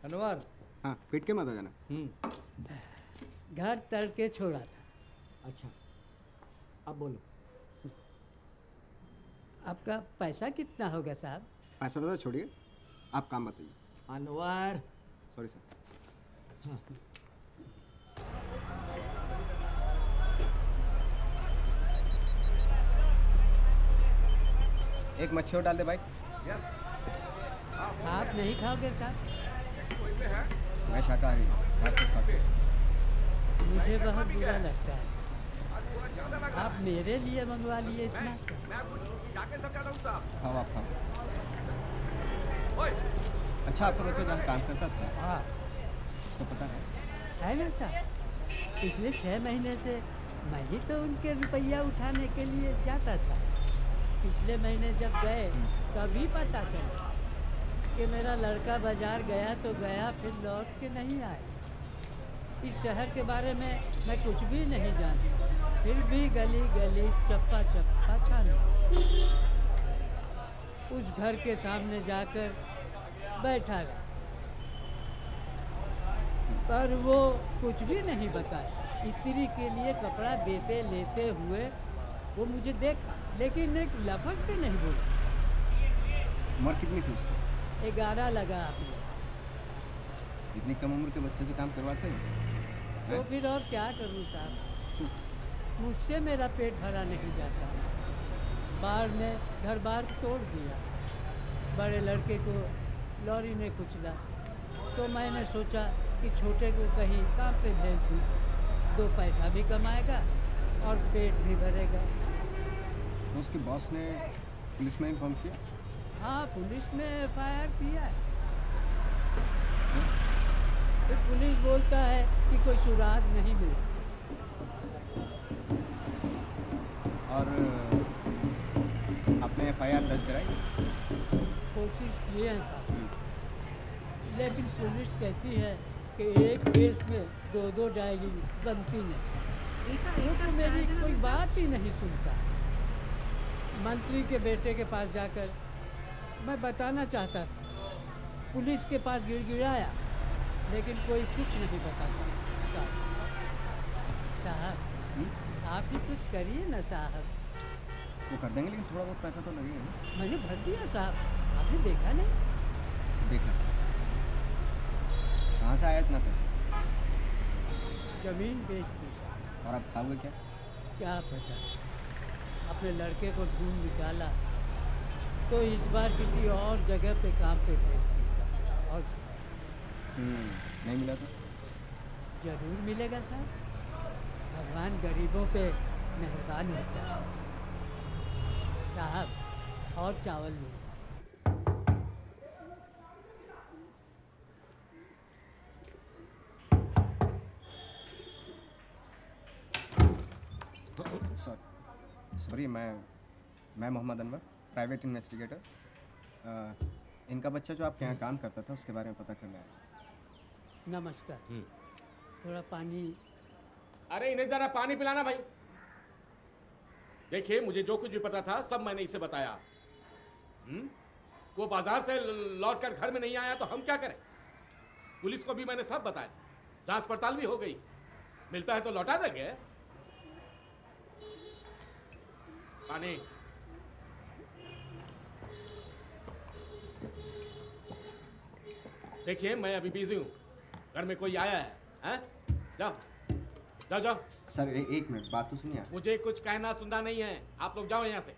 अनवर। हाँ, पीट के मत आ जाना। घर तर के छोड़ा था। अच्छा, अब बोलो। आपका पैसा कितना होगा साहब? पैसा बता, छोड़िए, आप काम बताइए। अनवर। Sorry sir. हाँ। एक मच्छी और डाल दे भाई। आप नहीं खाओगे साहब? मैं शाकाहारी हूँ, घास फूस खाता हूँ। मुझे बहुत बुरा लगता है। आप मेरे लिए मंगवा लिए इतना? खाओ आप खाओ। अच्छा आपका बच्चा जहाँ काम करता था, हाँ, उसको पता है ना साहब? पिछले 6 महीने से मैं ही तो उनके रुपया उठाने के लिए जाता था। पिछले महीने जब गए तभी पता चला कि मेरा लड़का बाजार गया तो गया, फिर लौट के नहीं आया। इस शहर के बारे में मैं कुछ भी नहीं जानती, फिर भी गली गली चप्पा चप्पा छाना। उस घर के सामने जाकर बैठा रहा, पर वो कुछ भी नहीं बताया। स्त्री के लिए कपड़ा देते लेते हुए वो मुझे देखा, लेकिन एक लफ्ज़ भी नहीं बोला। उम्र कितनी थी उसकी? 11 लगा आपने। इतनी कम उम्र के बच्चे से काम करवाते हैं? तो फिर और क्या करूं साहब? मुझसे मेरा पेट भरा नहीं जाता। बाढ़ ने घर बार तोड़ दिया। बड़े लड़के को लॉरी ने कुचला, तो मैंने सोचा कि छोटे को कहीं काम पे भेज दूँ, 2 पैसा भी कमाएगा और पेट भी भरेगा। तो उसके बॉस ने पुलिस में इन्फॉर्म किया? हाँ, पुलिस में FIR किया है। फिर पुलिस बोलता है कि कोई सुराग नहीं मिला। और आपने FIR दर्ज कराई? कोशिश की है साहब, लेकिन पुलिस कहती है कि एक केस में 2-2 डायरी बनती नहीं। वो तो मेरी कोई बात ही नहीं सुनता। मंत्री के बेटे के पास जाकर मैं बताना चाहता था, पुलिस के पास गिड़गिड़ाया, लेकिन कोई कुछ नहीं बताता। साहब आप ही कुछ करिए ना साहब। वो कर देंगे, लेकिन थोड़ा बहुत पैसा तो लगेगा ना। मैंने भर दिया साहब, आपने देखा नहीं? देखा। कहाँ से आया इतना पैसा? जमीन बेच दी साहब। और आप खाओगे क्या? क्या पता, अपने लड़के को ढूंढ निकाला तो इस बार किसी और जगह पे काम पे भेज दिया। और नहीं मिला तो? जरूर मिलेगा साहब। भगवान गरीबों पे मेहरबान होता है साहब। और चावल लो। सॉरी, मैं मोहम्मद अनवर, प्राइवेट इन्वेस्टिगेटर। इनका बच्चा जो आपके यहाँ काम करता था उसके बारे में पता करना है। नमस्कार। थोड़ा पानी। अरे इन्हें जरा पानी पिलाना भाई। देखिए, मुझे जो कुछ भी पता था सब मैंने इसे बताया। वो बाजार से लौट कर घर में नहीं आया तो हम क्या करें? पुलिस को भी मैंने सब बताया, जांच पड़ताल भी हो गई। मिलता है तो लौटा देंगे। पानी। देखिए, मैं अभी बिजी हूँ, घर में कोई आया है, हैं? जाओ जाओ जाओ। सर एक मिनट, बात तो सुनिए। मुझे कुछ कहना सुनना नहीं है, आप लोग जाओ यहाँ से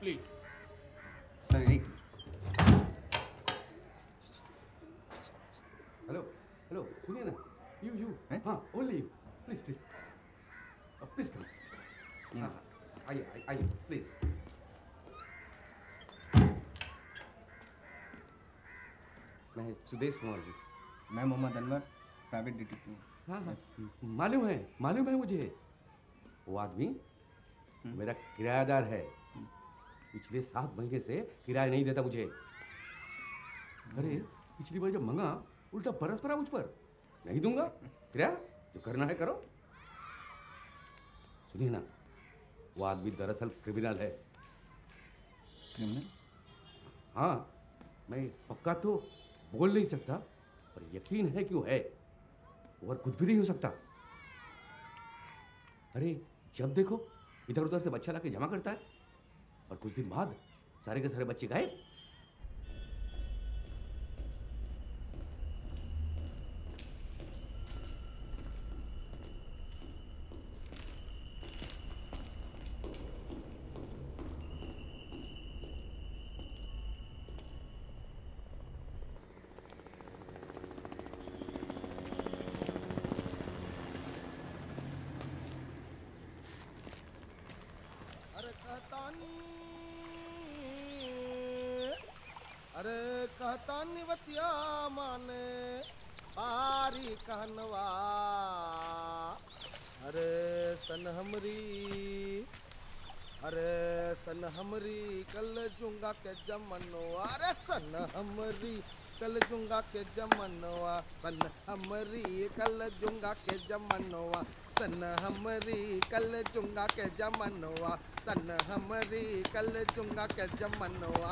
प्लीज। सर एक हेलो हेलो, सुनिए ना। यू हाँ, only you, please please please come. हाँ आइए आइए प्लीज। मैं सुदेश कुमार हूँ। मैं मोहम्मद अनवर, प्राइवेट डिटेक्टिव हूँ। हाँ हाँ, मालूम है मुझे। वो आदमी मेरा किराएदार है। पिछले 7 महीने से किराया नहीं देता मुझे। अरे पिछली बार जब मंगा उल्टा बरस पड़ा मुझ पर। नहीं दूंगा किराया, जो करना है करो। सुनिए ना, वो आदमी दरअसल क्रिमिनल है। क्रिमिनल? हाँ, मैं पक्का तो बोल नहीं सकता, पर यकीन है कि वो है, और कुछ भी नहीं हो सकता। अरे जब देखो इधर उधर से बच्चा लाके जमा करता है, और कुछ दिन बाद सारे के सारे बच्चे गायब। कहता निवतिया माने आरी कहनवा अरे सन हमरी कल जुंगा के जमनवा अरे सन हमरी कल जुंगा के जमनवा सन हमरी कल जुंगा के जमनवा सन हमरी कल जुंगा के जमनवा सन हमरी कल जुंगा के जमनवा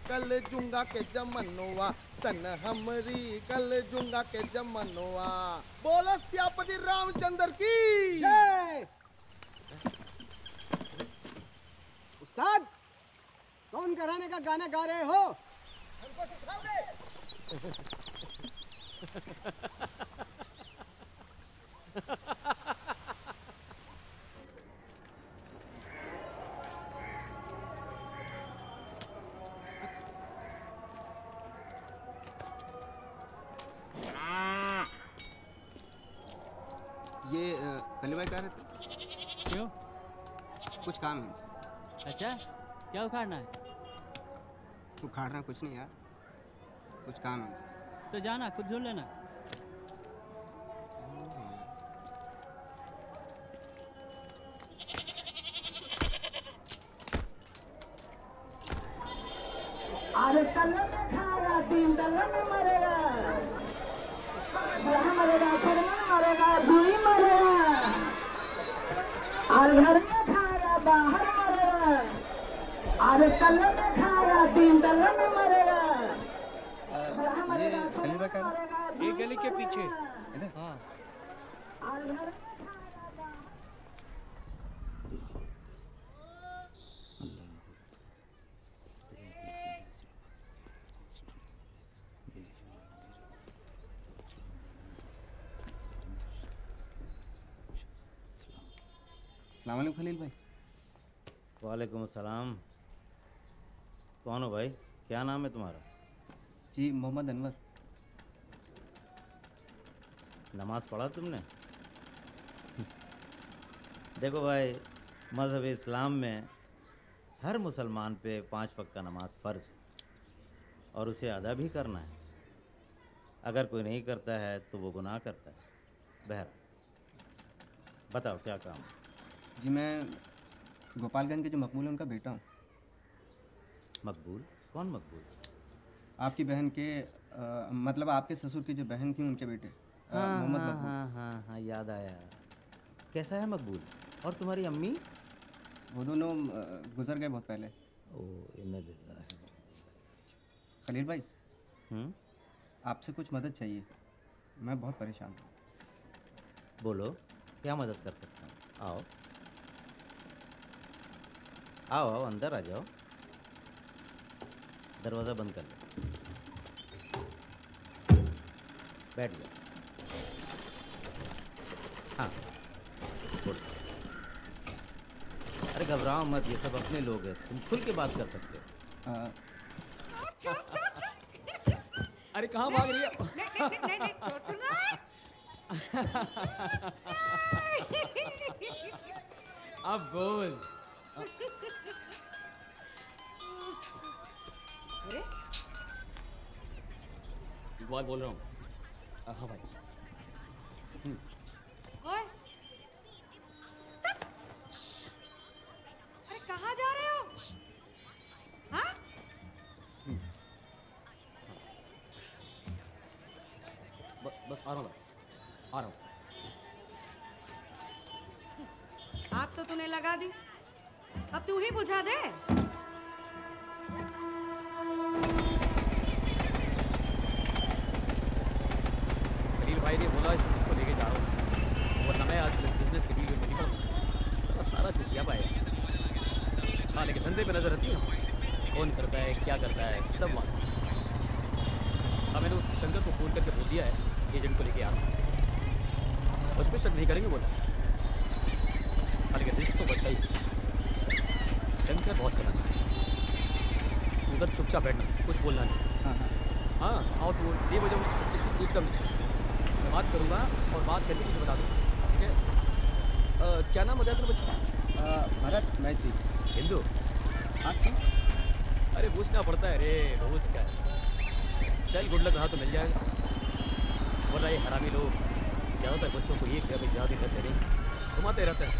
कल जुंगा के जमनवा सन हमरी कल जुंगा के जमनवा बोलो सियापति रामचंद्र की जय। उस्ताद कौन घराने का गाना गा रहे हो? हमको सिखाओगे? ये खलील भाई कह रहे थे। क्यों? कुछ काम है हमसे। अच्छा क्या उखाड़ना है? उखाड़ना कुछ नहीं यार, कुछ काम है हमसे। तो जाना खुद ढूंढ लेना। अरे कल्ला में खाएगा, तीन दल्ला में मरेगा, बुढ़ा मरेगा, छड़मन मरेगा, झूठी मरेगा, और घर में खाएगा, बाहर मरेगा, अरे कल्ला में खाएगा, तीन दल्ला में मरेगा, बुढ़ा मरेगा, छड़मन मरेगा, ये गली के पीछे इधर। हाँ। और घर में अस्सलाम वालेकुम खलील भाई। वालेकुम अस्सलाम। कौन हो भाई? क्या नाम है तुम्हारा? जी मोहम्मद अनवर। नमाज पढ़ा तुमने? देखो भाई, मज़हब इस्लाम में हर मुसलमान पे 5 वक्त का नमाज फ़र्ज है और उसे अदा भी करना है। अगर कोई नहीं करता है तो वो गुनाह करता है। बहरहाल बताओ क्या काम है? जी मैं गोपालगंज के जो मकबूल है उनका बेटा हूँ। मकबूल? कौन मकबूल? आपकी बहन के मतलब आपके ससुर की जो बहन थी उनके बेटे मोहम्मद मकबूल। हाँ याद आया। कैसा है मकबूल? और तुम्हारी अम्मी? वो दोनों गुजर गए बहुत पहले। ओह इन्ना लिल्लाह। खलील भाई आपसे कुछ मदद चाहिए, मैं बहुत परेशान हूँ। बोलो क्या मदद कर सकता हूँ? आओ आओ आओ अंदर आ जाओ। दरवाज़ा बंद कर लो, बैठ जाओ। हाँ बोलो। अरे घबराओ मत, ये सब अपने लोग हैं, तुम खुल के बात कर सकते हो। अरे कहाँ भाग रही है? अब बोल। इकबाल बोल रहा हूँ। हाँ भाई। ओए, अरे कहाँ जा रहे हो? हाँ? बस आ रहा हूँ, आ रहा हूँ। आग तो तूने लगा दी, अब तू ही बुझा दे। खलील भाई ने बोला इसको लेके जा रहा हूँ, वरना मैं आज बिजनेस के डील में निकल रहा। सारा चुटिया पाए। हाँ लेकिन धंधे पे नजर रखती है, कौन करता है क्या करता है सब मालूम। हाँ मैंने शंकर को फ़ोन करके बोल दिया है एजेंट को लेके आना, उस पर शक नहीं करेंगे बोला। हाँ लेकिन रिस्क तो बढ़ता ही, शंकर बहुत खतरनाक है। उधर चुपचाप बैठना, कुछ बोलना नहीं। हाँ आओ तो ये बजाओ एकदम। मैं बात करूँगा और बात करके मुझे बता दो, ठीक है? क्या नाम बताया तुमने बच्चे? भरत मैथिल। हिंदू? हाँ क्यों? अरे पूछना पड़ता है रे, रोज का है। चल गुड लक रहा तो मिल जाएगा, वरना ये हरामी लोग ज़्यादातर बच्चों को एक जगह पे ज्यादा रहते नहीं, घुमाते रहते हैं।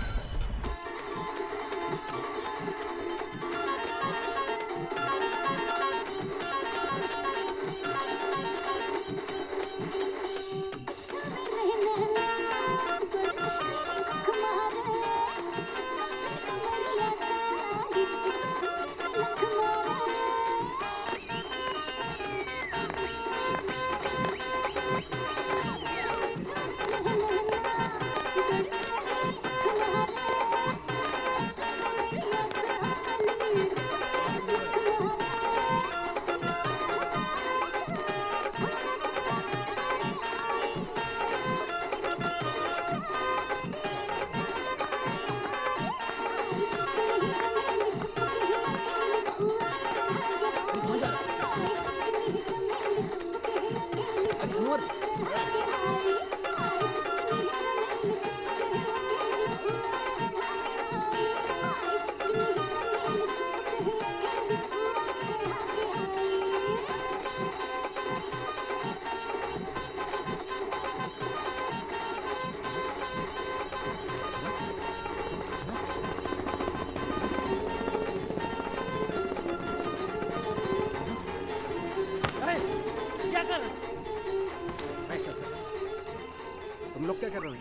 तुम लोग क्या कर रहे हो?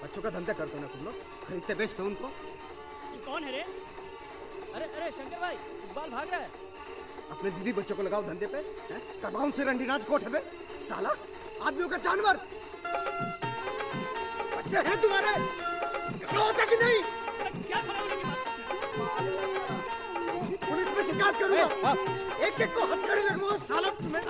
बच्चों का धंधा करते हो ना तुम लोग, खरीदते बेचते हो उनको। ये कौन है रे? अरे अरे शंकर भाई, इकबाल भाग रहा है। अपने दीदी बच्चों को लगाओ धंधे पे, करवाओ उनसे रंडीनाच कोठे पे। साला आदमियों का जानवर। बच्चे हैं तुम्हारे, होता कि नहीं? पुलिस में शिकायत करूंगा। एक एक को हथकड़ी लगवाओ साला तुम्हें।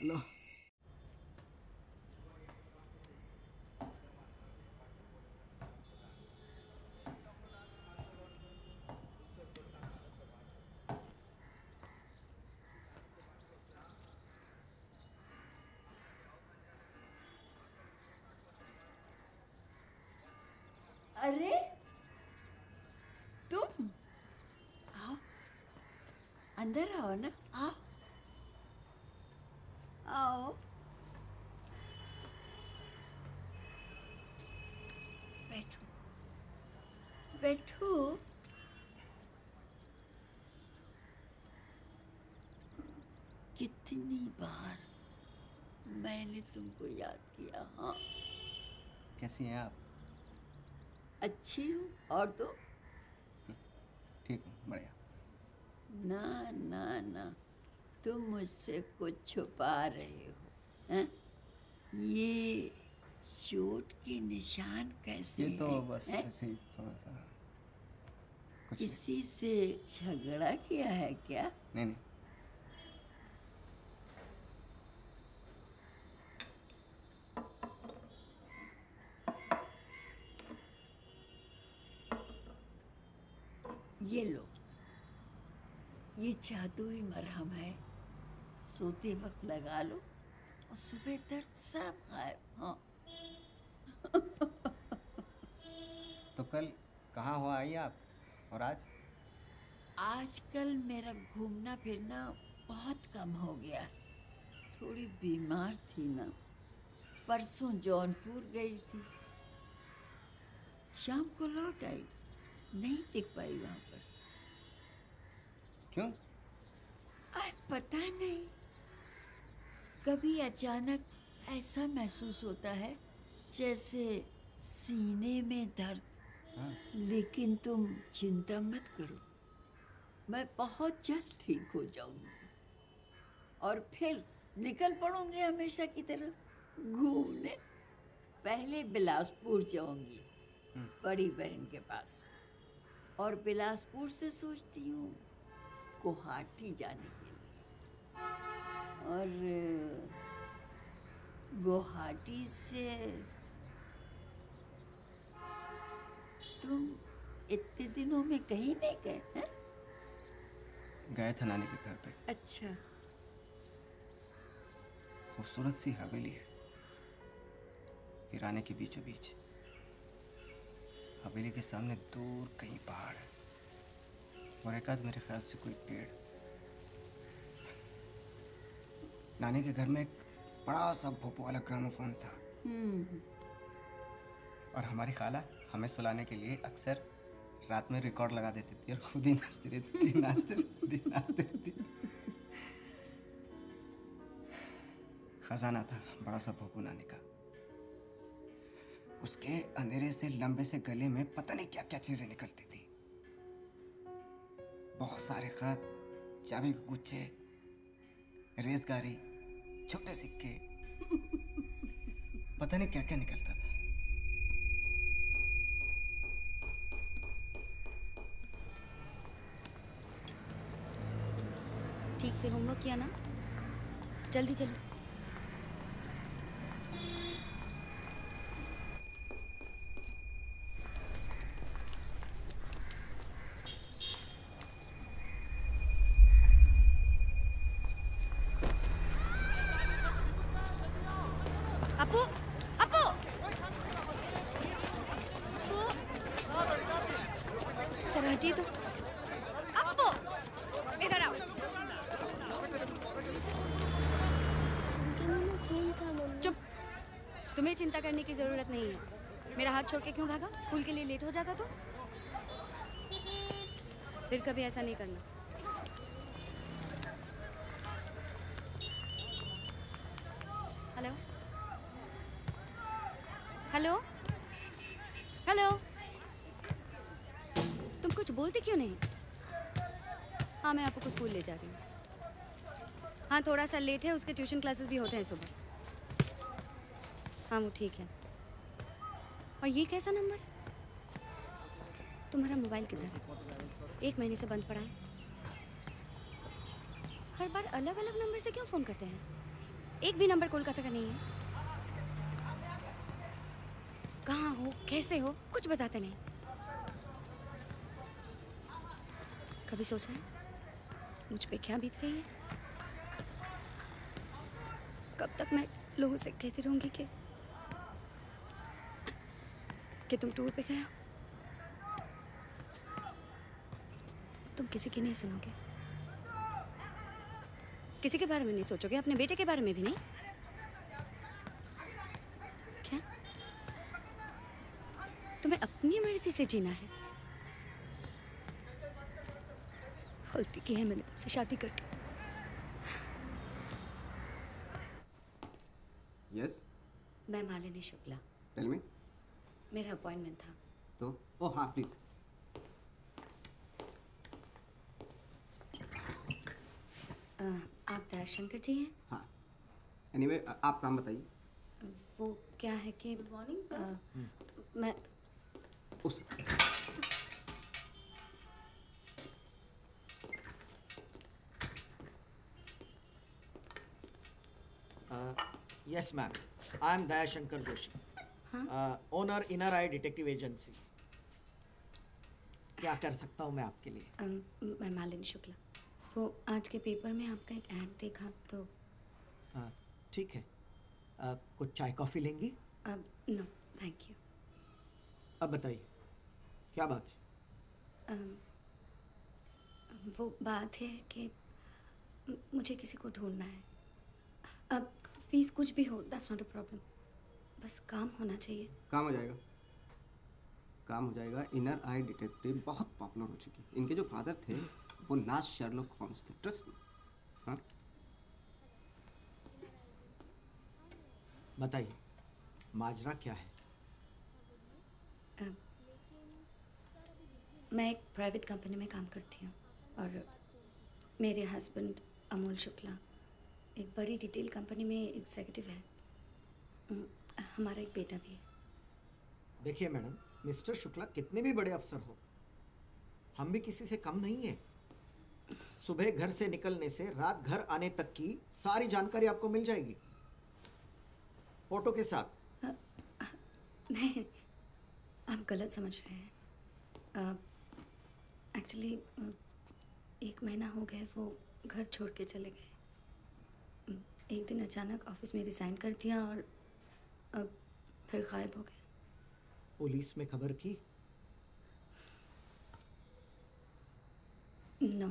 लो अरे तुम आओ, अंदर आओ ना, आओ आओ। बैठो बैठो। कितनी बार मैंने तुमको याद किया। हाँ कैसी हैं आप? अच्छी हूँ, और तो ठीक हूँ, बढ़िया। ना ना ना, तुम मुझसे कुछ छुपा रहे हो, हैं? ये चोट के निशान कैसे ये तो हैं, बस हैं? ऐसे ही थोड़ा सा कुछ नहीं। किसी से झगड़ा किया है क्या? नहीं नहीं। ये लो, ये जादुई मरहम है, सोते वक्त लगा लो और सुबह दर्द सब गायब। हाँ तो कल कहाँ हो आई आप, और आज? आजकल मेरा घूमना फिरना बहुत कम हो गया, थोड़ी बीमार थी ना, परसों जौनपुर गई थी, शाम को लौट आई, नहीं टिक पाई वहाँ पर। क्यों? पता नहीं, कभी अचानक ऐसा महसूस होता है जैसे सीने में दर्द। लेकिन तुम चिंता मत करो, मैं बहुत जल्द ठीक हो जाऊंगी और फिर निकल पड़ूंगी हमेशा की तरह घूमने। पहले बिलासपुर जाऊंगी बड़ी बहन के पास, और बिलासपुर से सोचती हूँ गुवाहाटी जाने के लिए, और गुवाहाटी से तुम इतने दिनों में कहीं नहीं गए हैं? गए थे नानी के घर पे। अच्छा। खूबसूरत सी हवेली है वीराने के बीचों बीच। हवेली के सामने दूर कहीं पहाड़ है और एक आध मेरे ख्याल से कोई पेड़। नानी के घर में एक बड़ा सा भोपो वाला ग्रामोफोन था और हमारी खाला हमें सुलाने के लिए अक्सर रात में रिकॉर्ड लगा देती थी और खुद ही नाचती रहती थी। खजाना था बड़ा सा भोपू नानी का। उसके अंधेरे से लंबे से गले में पता नहीं क्या क्या चीजें निकलती थी। बहुत सारे खत, चाबी के गुच्छे, रेज़गारी, छोटे सिक्के, पता नहीं क्या क्या निकलता था। ठीक से होमवर्क किया ना? जल्दी चलो। अपू, अपू, जरा हटिए तो। अपू, इधर आओ। चुप। तुम्हें चिंता करने की जरूरत नहीं है। मेरा हाथ छोड़ के क्यों भागा? स्कूल के लिए लेट हो जाता तो? फिर कभी ऐसा नहीं करना। हेलो हेलो हेलो, तुम कुछ बोलते क्यों नहीं? हाँ, मैं आपको स्कूल ले जा रही हूँ। हाँ, थोड़ा सा लेट है, उसके ट्यूशन क्लासेस भी होते हैं सुबह। हाँ, वो ठीक है। और ये कैसा नंबर है? तुम्हारा मोबाइल किधर है? 1 महीने से बंद पड़ा है। हर बार अलग अलग नंबर से क्यों फ़ोन करते हैं? एक भी नंबर कोलकाता का नहीं है। कहाँ हो, कैसे हो, कुछ बताते नहीं। कभी सोचा है मुझ पे क्या बीत रही है? कब तक मैं लोगों से कहती रहूंगी कि तुम टूर पे गए हो? तुम किसी की नहीं सुनोगे, किसी के बारे में नहीं सोचोगे, अपने बेटे के बारे में भी नहीं। क्या तुम्हें अपनी मर्जी से जीना है? गलती की है मैंने तुमसे शादी करके। यस, मैं मालिनी शुक्ला। Tell me. मेरा अपॉइंटमेंट था। तो ओह हाँ प्लीज। आप दयाशंकर जी हैं? हाँ। एनीवे, आप नाम बताइए। वो क्या है कि गुड मॉर्निंग सर। मैं उस Yes, ma'am. I am Dayashankar Joshi, owner Inner Eye Detective Agency. क्या कर सकता हूँ मैं आपके लिए? मैं मालिनी शुक्ला। वो आज के पेपर में आपका एक ऐड देखा तो। हाँ, ठीक है। कुछ चाय कॉफ़ी लेंगी? No thank you. अब बताइए, क्या बात है? वो बात है कि मुझे किसी को ढूंढना है। अब फीस कुछ भी हो, दैट्स नॉट अ प्रॉब्लम। बस काम होना चाहिए। काम हो जाएगा, काम हो जाएगा। इनर आई डिटेक्टिव बहुत पॉपुलर हो चुकी है। इनके जो फादर थे वो लास्ट शर्लॉक होम्स थे, ट्रस्ट मी। हाँ, बताइए, माजरा क्या है? मैं एक प्राइवेट कंपनी में काम करती हूँ और मेरे हस्बैंड अमोल शुक्ला एक बड़ी रिटेल कंपनी में एग्जीक्यूटिव है। हमारा एक बेटा भी है। देखिए मैडम, मिस्टर शुक्ला कितने भी बड़े अफसर हो, हम भी किसी से कम नहीं है। सुबह घर से निकलने से रात घर आने तक की सारी जानकारी आपको मिल जाएगी, फोटो के साथ। नहीं, आप गलत समझ रहे हैं। एक्चुअली 1 महीना हो गया वो घर छोड़ के चले गए। एक दिन अचानक ऑफिस में रिज़ाइन कर दिया और अब फिर गायब हो गए। पुलिस में खबर की? No,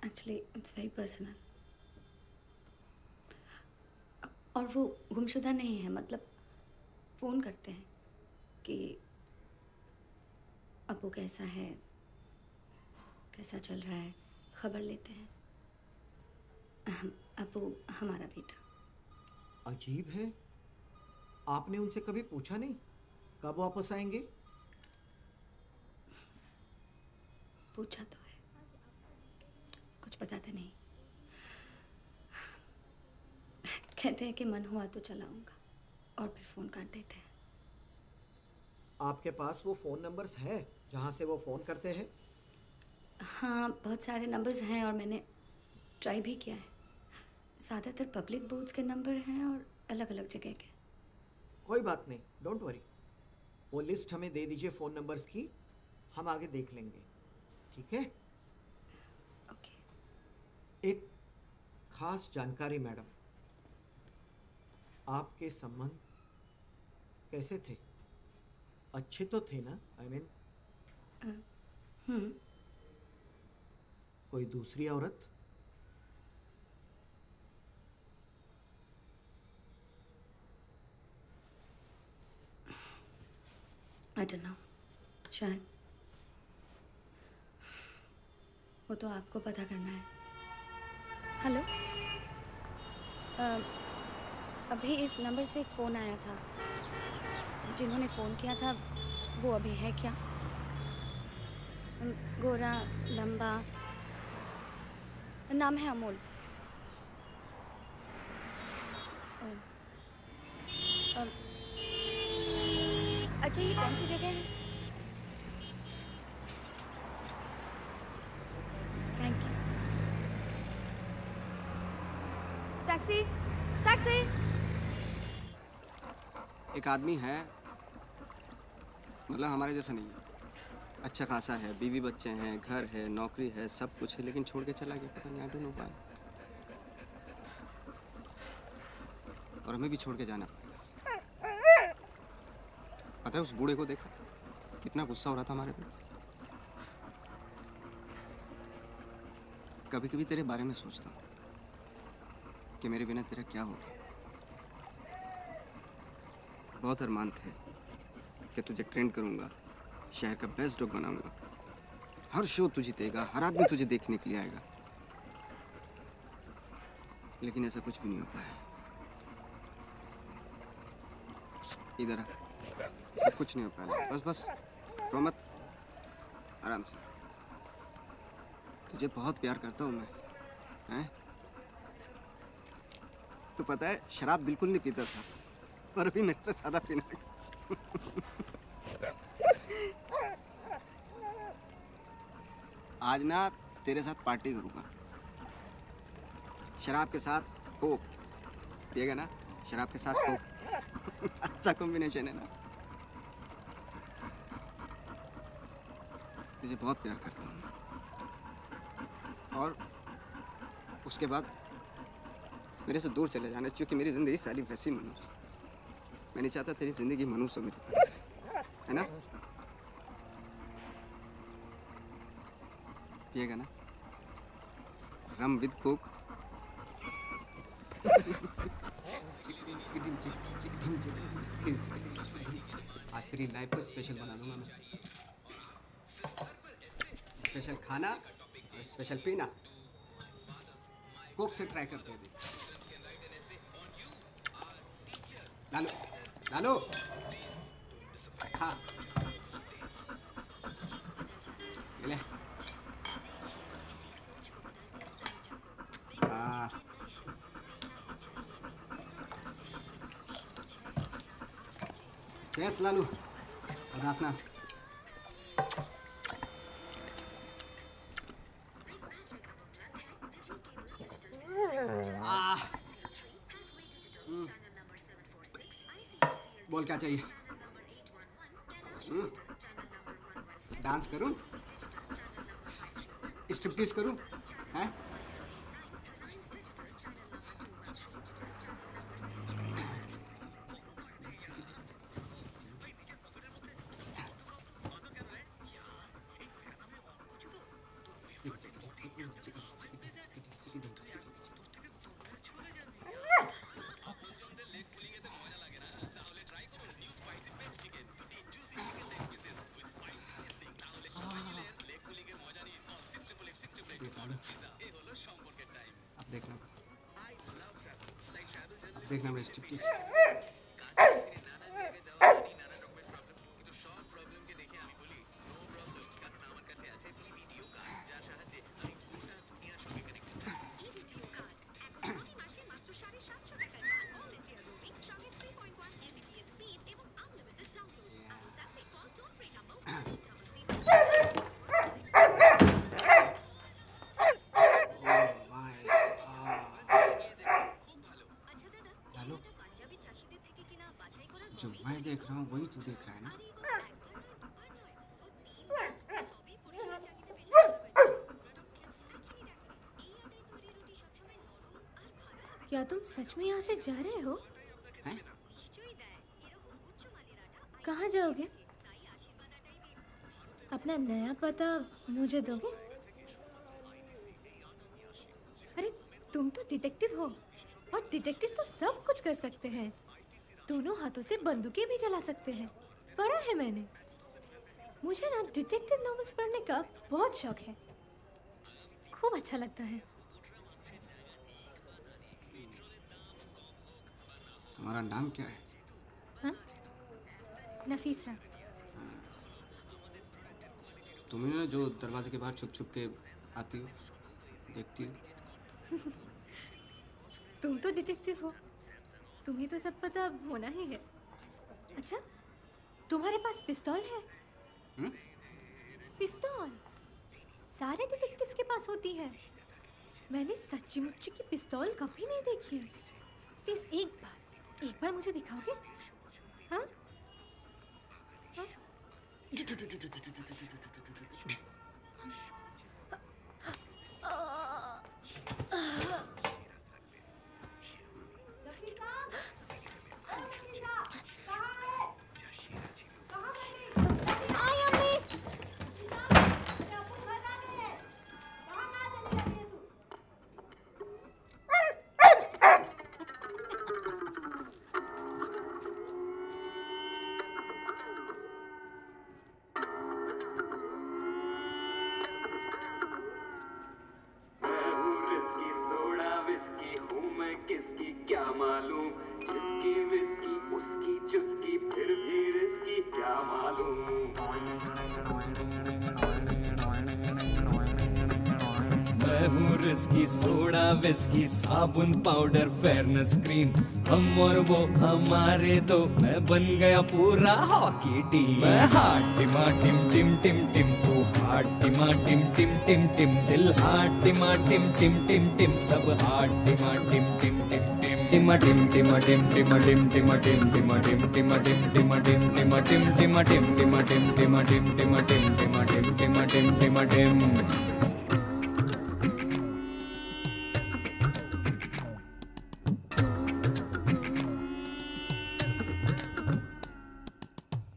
actually it's very personal. और वो गुमशुदा नहीं है, मतलब फ़ोन करते हैं कि अबू कैसा है, कैसा चल रहा है, खबर लेते हैं। अबू हमारा बेटा। अजीब है, आपने उनसे कभी पूछा नहीं कब वापस आएंगे? पूछा तो है, कुछ बताते नहीं। कहते हैं कि मन हुआ तो चलाऊंगा और फिर फ़ोन काट देते हैं। आपके पास वो फ़ोन नंबर्स है जहाँ से वो फ़ोन करते हैं? हाँ, बहुत सारे नंबर्स हैं और मैंने ट्राई भी किया है। ज़्यादातर पब्लिक बोर्ड्स के नंबर हैं और अलग अलग जगह के। कोई बात नहीं, डोंट वरी। वो लिस्ट हमें दे दीजिए फ़ोन नंबर्स की, हम आगे देख लेंगे, ठीक है? ओके। एक खास जानकारी मैडम, आपके संबंध कैसे थे? अच्छे तो थे ना? आई मीन कोई दूसरी औरत? आई डोंट नो, शायद। वो तो आपको पता करना है। हेलो, अभी इस नंबर से एक फ़ोन आया था। जिन्होंने फ़ोन किया था वो अभी है क्या? गोरा, लंबा, नाम है अमोल। अच्छा, ये कौन सी जगह है? Thank you. Taxi, taxi. एक आदमी है, मतलब हमारे जैसा नहीं है, अच्छा खासा है, बीवी बच्चे हैं, घर है, नौकरी है, सब कुछ है, लेकिन छोड़ के चला गया। पता नहीं, आई डोंट नो व्हाई। और हमें भी छोड़ के जाना पड़ेगा। पता है उस बूढ़े को देखा, कितना गुस्सा हो रहा था हमारे पे। कभी कभी तेरे बारे में सोचता हूँ कि मेरे बिना तेरा क्या होगा। बहुत अरमान थे कि तुझे ट्रेंड करूँगा, शहर का बेस्ट डॉग बनाऊंगा, हर शो तू जीतेगा, हर आदमी तुझे देखने के लिए आएगा। लेकिन ऐसा कुछ भी नहीं हो पाया। इधर आ, ऐसा कुछ नहीं हो पाया। बस बस रो मत, आराम से। तुझे बहुत प्यार करता हूँ मैं, हैं? तो पता है शराब बिल्कुल नहीं पीता था, पर अभी मेरे से ज़्यादा पीना है। आज ना तेरे साथ पार्टी करूँगा, शराब के साथ कोक पिएगा ना? शराब के साथ कोक अच्छा कॉम्बिनेशन है ना? तुझे बहुत प्यार करता हूँ और उसके बाद मेरे से दूर चले जाना, क्योंकि मेरी ज़िंदगी साली वैसी मनुष्य। मैं नहीं चाहता तेरी ज़िंदगी मनुष्य मेरी तरह, है ना? पिएगा ना रम विद कोक? आज तेरी लाइफ को स्पेशल बना दूंगा मैं। स्पेशल खाना और स्पेशल पीना, कोक से ट्राई करते हैं। लालू लालू हाँ ये ले चेस लालू अदासना बोल क्या चाहिए? डांस करूं? स्ट्रिपटीज करूं? हैं? देखना मेरे स्ट्रिपटीज जो मैं देख रहा हूँ वही तू देख रहा है ना? क्या तुम सच में यहाँ से जा रहे हो? हैं? कहाँ जाओगे? अपना नया पता मुझे दोगे? अरे तुम तो डिटेक्टिव हो और डिटेक्टिव तो सब कुछ कर सकते हैं। दोनों हाथों से बंदूकें भी चला सकते हैं। पढ़ा है मैंने। मुझे ना डिटेक्टिव नॉवेल्स पढ़ने का बहुत शौक है। खूब अच्छा लगता है। तुम्हारा नाम क्या है? हाँ? नफीसा। तुम ही ना जो दरवाजे के बाहर छुप छुप के आती हो, देखती हो। तुम तो डिटेक्टिव हो, तुम्हें तो सब पता होना ही है। अच्छा, तुम्हारे पास पिस्तौल है? पिस्तौल सारे डिटेक्टिव्स के पास होती है। मैंने सच्ची मुच्ची की पिस्तौल कभी नहीं देखी। प्लीज एक बार मुझे दिखाओगे? हाँ? हाँ? किसकी क्या मालूम, जिसकी विस्की उसकी चुस्की फिर भी रिस्की क्या मालूम। मैं हूँ रिस्की, सोडा विस्की साबुन पाउडर फेयरनेस क्रीम, हम और वो हमारे दो, मैं बन गया पूरा हॉकी टीम। मैं हार्ट टिमा टिम टिम टिम टिम, तू हार्ट टिमा टिम टिम टिम टिम, दिल हार्ट टिमा टिम टिम टिम टिम, सब हार्ट टिमा टिम टिम टिम टिम, टिमा टिम टिमा टिम टिमा टिम टिमा टिम टिमा टिम टिमा टिम टिमा टिम टिमा टिम टिमा टिम टिमा टिम टिमा टिम टिमा टिम टिमा टिम टिमा टिम टिमा टिम।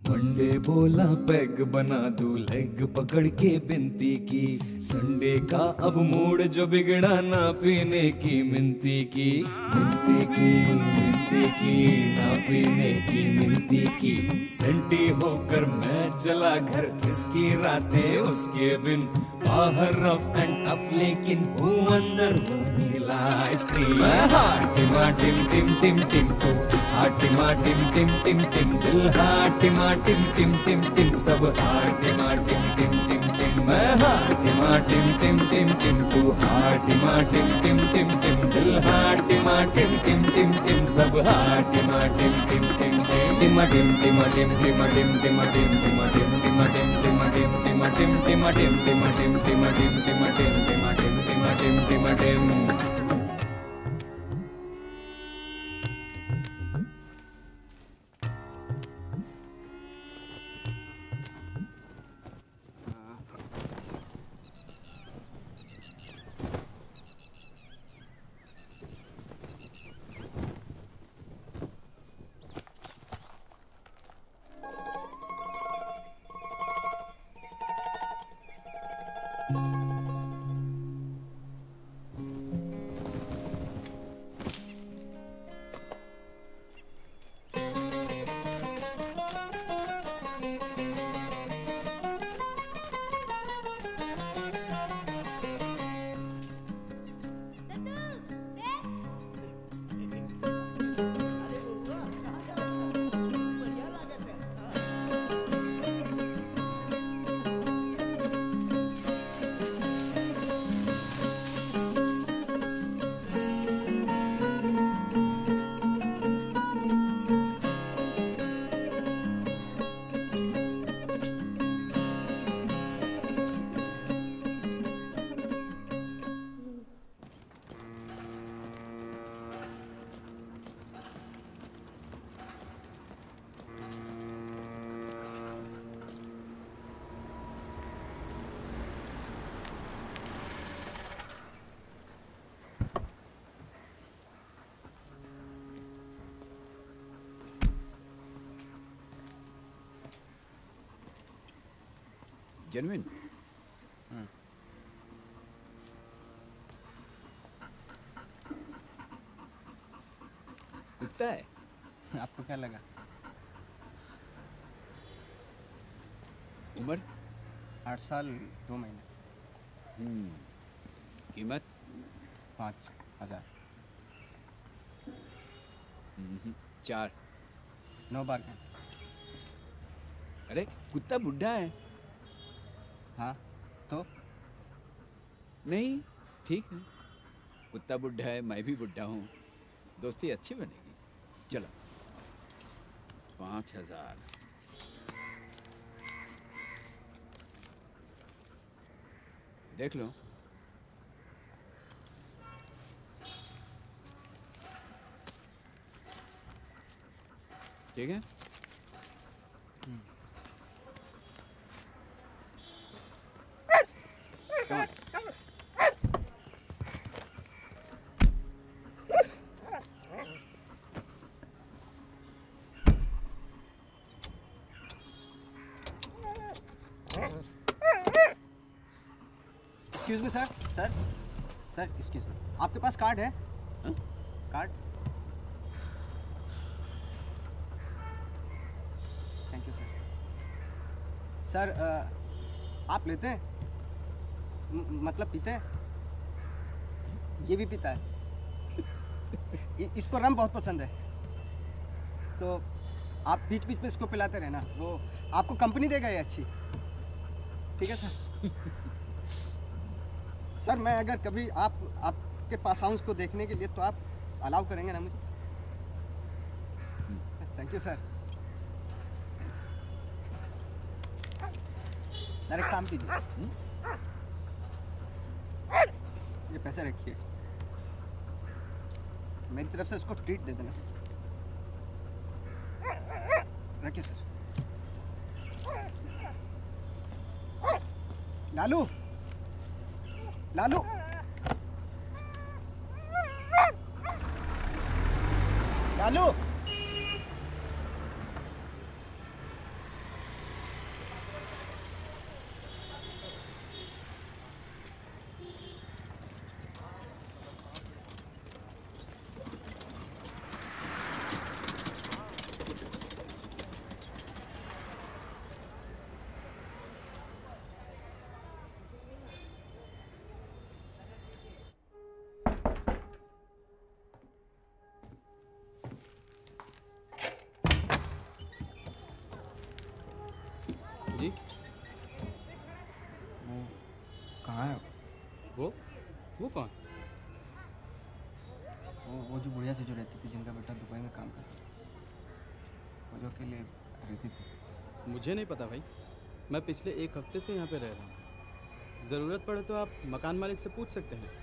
मंडे बोला पैग बना दूं, लेग पकड़ के बिनती की, संडे का अब मूड जो बिगड़ा ना पीने की मिनती की, मिनती की मिनती की, ना पीने की मिनती की। सेंटी होकर मैं चला घर, इसकी रातें उसके बिन, बाहर रफ एंड टफ लेकिन हूँ अंदर वनीला आइसक्रीम। मैं हार्ट टिमा टिम टिम टिम टिम, तू हाटिमा टिम टिम टिम टिम दिल हाटिमा टिम टिम टिम टिम सब हाटिमा टिम टिम टिम टिम मैं हाटिमा टिम टिम टिम टिम तू हाटिमा टिम टिम टिम टिम दिल हाटिमा टिम टिम टिम टिम सब हाटिमा Tim Tim Tim Tim टिमा Tim टिमा Tim टिमा टिम टिमा टिम टिमा टिम टिमा टिम टिमा टिम टिमा टिम टिमा टिम टिमा टिम टिमा टिम टिमा टिम टिमा टिम टिमा टिम टिमा टिम जेन्युइन कुत्ता है। आपको क्या लगा? उम्र 8 साल 2 महीने। कीमत 5,000। 4। 9 बार का। अरे कुत्ता बुढ़ा है। हाँ तो नहीं ठीक है, कुत्ता बुढ़ा है, मैं भी बुढ़ा हूँ, दोस्ती अच्छी बनेगी। चलो 5,000। देख लो। ठीक है। Come on. Excuse me sir, sir excuse me, आपके पास कार्ड है? Card? Thank you sir. Sir आप लेते हैं? मतलब पीते हैं? ये भी पीता है। इसको रम बहुत पसंद है, तो आप बीच बीच में इसको पिलाते रहना, वो आपको कंपनी देगा ये अच्छी। ठीक है सर। सर मैं अगर कभी आपके पास आऊँ उसको देखने के लिए, तो आप अलाउ करेंगे ना मुझे? Thank you sir. सर एक काम कीजिए, ये पैसे रखिए, मेरी तरफ से उसको ट्रीट दे देना सर। रखिए सर। लालू, लालू, लालू। जी वो कहाँ है? वो कौन? वो जो बुढ़िया से जो रहती थी, जिनका बेटा दुबई में काम करता था, वो जो अकेले रहती थी। मुझे नहीं पता भाई, मैं पिछले 1 हफ्ते से यहाँ पे रह रहा हूँ। ज़रूरत पड़े तो आप मकान मालिक से पूछ सकते हैं।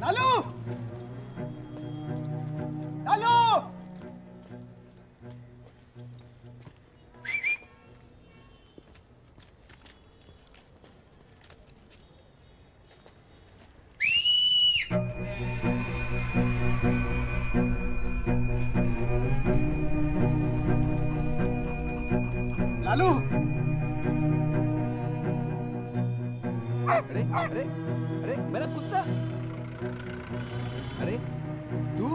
लालू! लालू! लालू! अरे अरे अरे मेरा कुत्ता! अरे तू!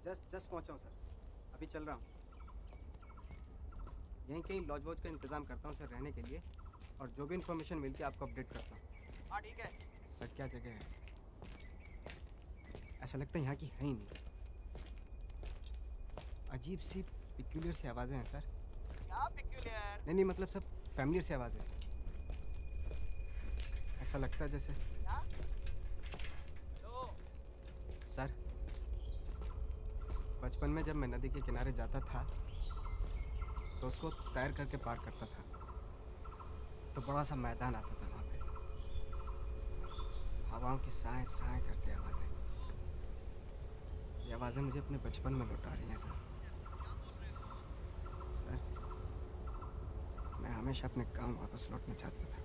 जस्ट पहुंचा हूँ सर, अभी चल रहा हूँ। यहीं कहीं लॉज वॉज का इंतज़ाम करता हूँ सर रहने के लिए, और जो भी इन्फॉर्मेशन मिलती है आपको अपडेट करता हूँ। हाँ ठीक है। सर क्या जगह है, ऐसा लगता है यहाँ की है ही नहीं। अजीब सी पिक्यूलियर सी आवाज़ें हैं सर। क्या पिक्यूलियर? नहीं मतलब सब फैमिलियर सी आवाज़ें। ऐसा लगता है जैसे क्या? हेलो सर, बचपन में जब मैं नदी के किनारे जाता था तो उसको तैर करके पार करता था, तो बड़ा सा मैदान आता था वहाँ पे। हवाओं की साएं साएं करती आवाज़ें। ये आवाज़ें मुझे अपने बचपन में लौटा रही हैं सर। सर, मैं हमेशा अपने गांव वापस लौटना चाहता था।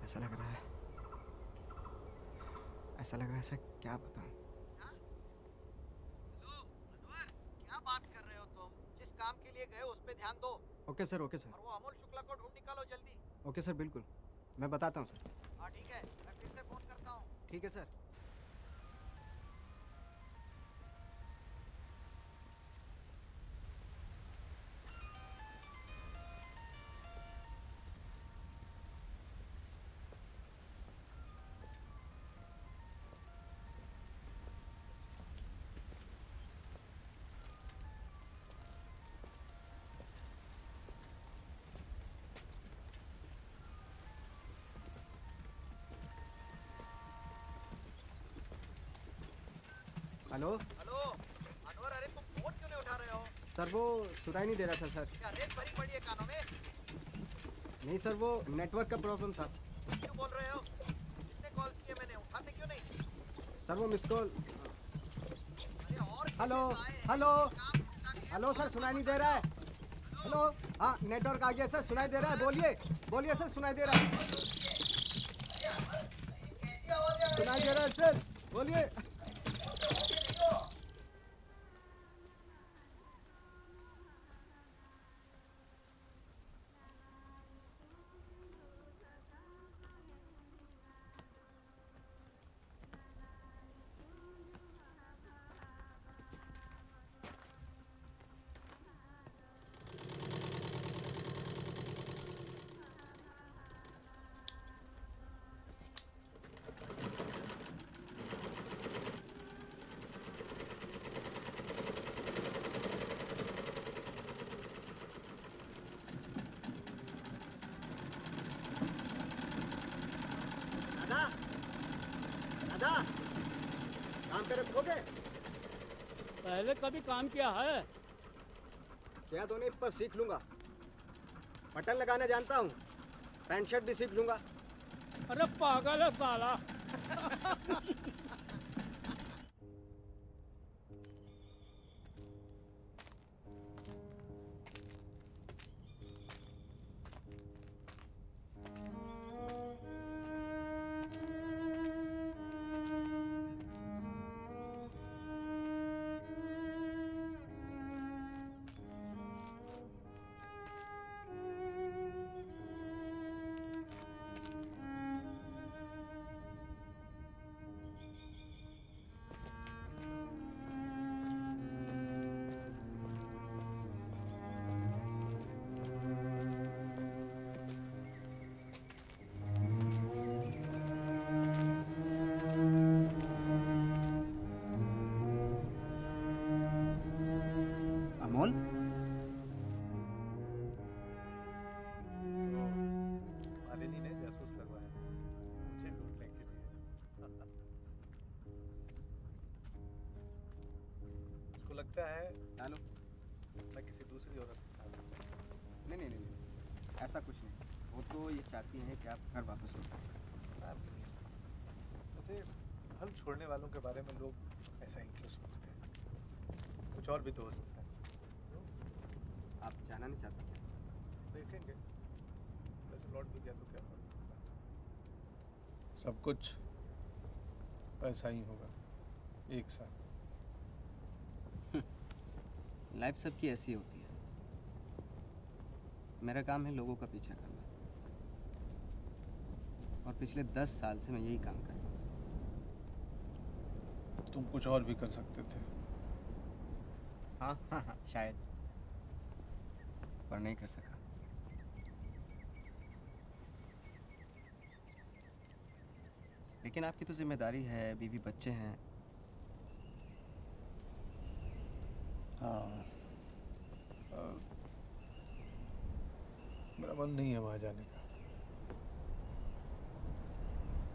ऐसा लग रहा है सर, क्या बताऊं। क्या बात कर रहे हो तुम? जिस काम के लिए गए उस पे ध्यान दो। Okay sir, okay sir. और वो अमोल शुक्ला को ढूंढ निकालो जल्दी। ओके सर, बिल्कुल मैं बताता हूँ सर। हाँ ठीक है, मैं फिर से फोन करता हूँ। ठीक है सर। हेलो हेलो अनवर, अरे तुम फोन क्यों नहीं उठा रहे हो? सर, वो सुनाई नहीं दे रहा था सर। क्या रेत भरी पड़ी है कानों में? नहीं सर, वो नेटवर्क का प्रॉब्लम था। क्यों बोल रहे हो? कितने कॉल्स किए मैंने, उठाते क्यों नहीं? सर वो मिस कॉल। अरे और हेलो हेलो हेलो सर, सुनाई नहीं दे रहा है। हेलो, हाँ नेटवर्क आ गया सर, सुनाई दे रहा है। बोलिए बोलिए सर, सुनाई दे रहा है। सुनाई दे रहा है सर, बोलिए। दादा, काम करे रखोगे? पहले कभी काम किया है? क्या दोनों पर सीख लूंगा। बटन लगाने जानता हूँ, पैंट शर्ट भी सीख लूंगा। अरे पागल है साला। अमोल, मालिनी ने जासूस लगवाया मुझे ढूंढने के लिए। उसको लगता है हेलो, मैं किसी दूसरी औरत के साथ हूं। नहीं, ऐसा कुछ नहीं। वो तो ये चाहती हैं कि आप घर वापस लौट आएं। वैसे हम छोड़ने वालों के बारे में लोग ऐसा ही क्यों सोचते हैं? कुछ और भी तो हो सकता है। आप जाना नहीं चाहते क्या? देखेंगे, वैसे लौट भी गया तो क्या फर्क पड़ता है? सब कुछ ऐसा ही होगा एक साथ। लाइफ सबकी ऐसी होती है। मेरा काम है लोगों का पीछा करना, और पिछले 10 साल से मैं यही काम कर रहा हूँ। तुम कुछ और भी कर सकते थे। हाँ हाँ हाँ शायद, पर नहीं कर सका। लेकिन आपकी तो जिम्मेदारी है, बीवी बच्चे हैं। हाँ, मेरा मन नहीं है वहाँ जाने का।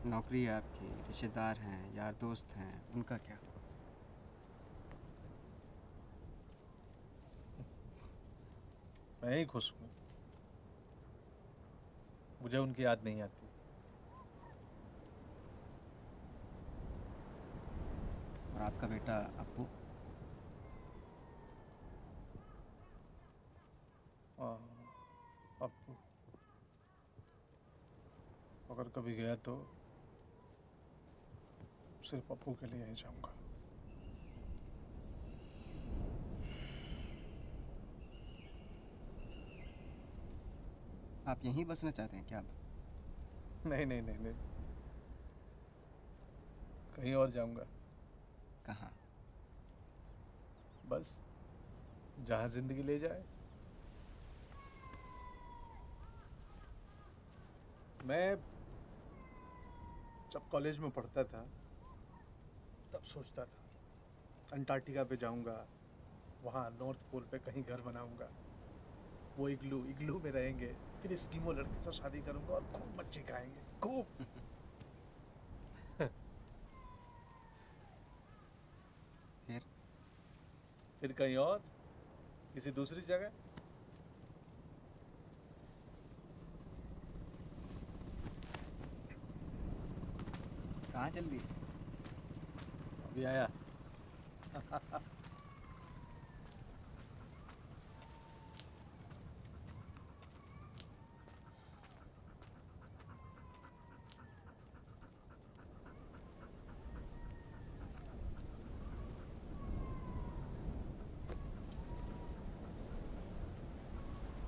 नौकरी है आपकी, रिश्तेदार हैं, यार दोस्त हैं, उनका क्या? मैं ही खुश हूँ, मुझे उनकी याद नहीं आती। और आपका बेटा अप्पू? अप्पू अगर कभी गया तो सिर्फ अप्पू के लिए ही जाऊंगा। आप यहीं बसना चाहते हैं क्या? नहीं नहीं नहीं नहीं, कहीं और जाऊंगा। कहाँ? बस जहाँ जिंदगी ले जाए। मैं जब कॉलेज में पढ़ता था तब सोचता था अंटार्कटिका पे जाऊंगा, वहाँ नॉर्थ पोल पे कहीं घर बनाऊंगा, वो इग्लू में रहेंगे, फिर एस्किमो लड़की से शादी करूंगा और खूब मच्छी खाएंगे, खूब। फिर कहीं और, किसी दूसरी जगह। कहाँ चल दिए? अभी आया।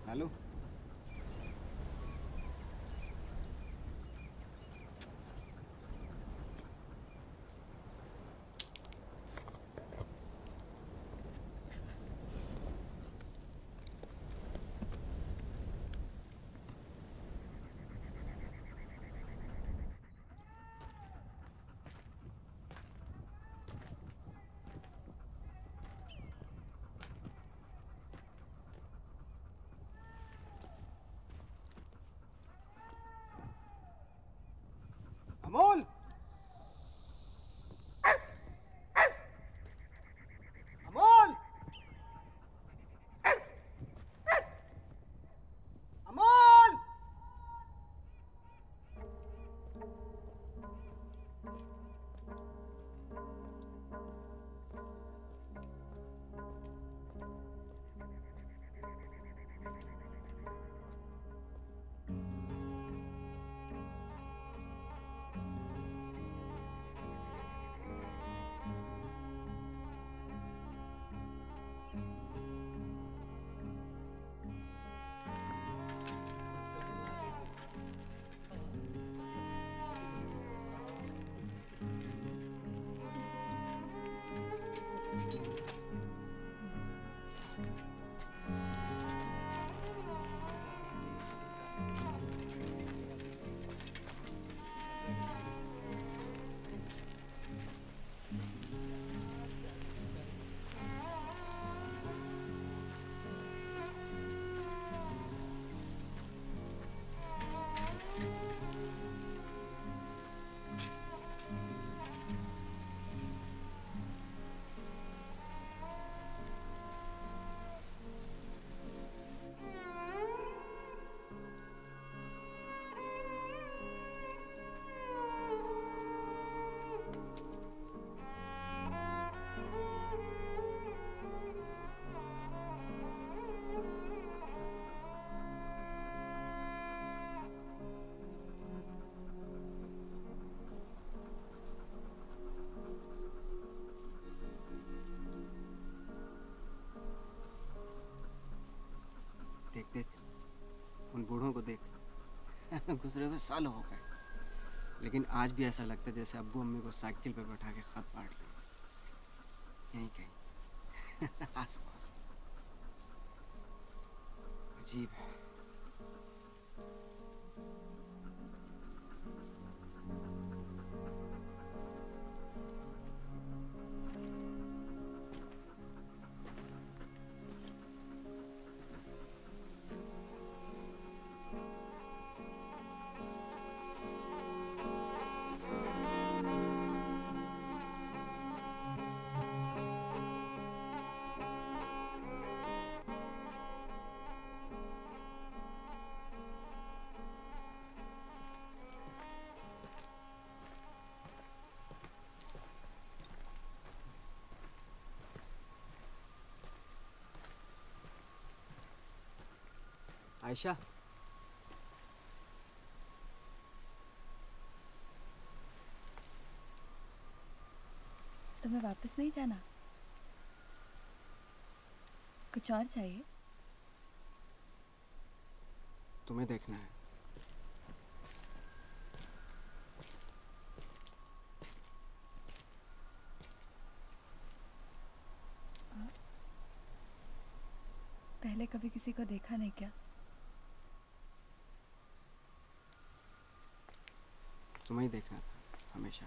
हेलो। अमोल, अमोल, अमोल। देख देख, उन बूढ़ों को देख। गुजरे हुए साल हो गए, लेकिन आज भी ऐसा लगता है जैसे अब्बू अम्मी को साइकिल पर बैठा के खत बांट रहे। यहीं कहीं आसपास। अजीब है। आयशा, तुम्हें वापस नहीं जाना? कुछ और चाहिए? तुम्हें देखना है। पहले कभी किसी को देखा नहीं क्या? तुम्हें ही देखना था हमेशा।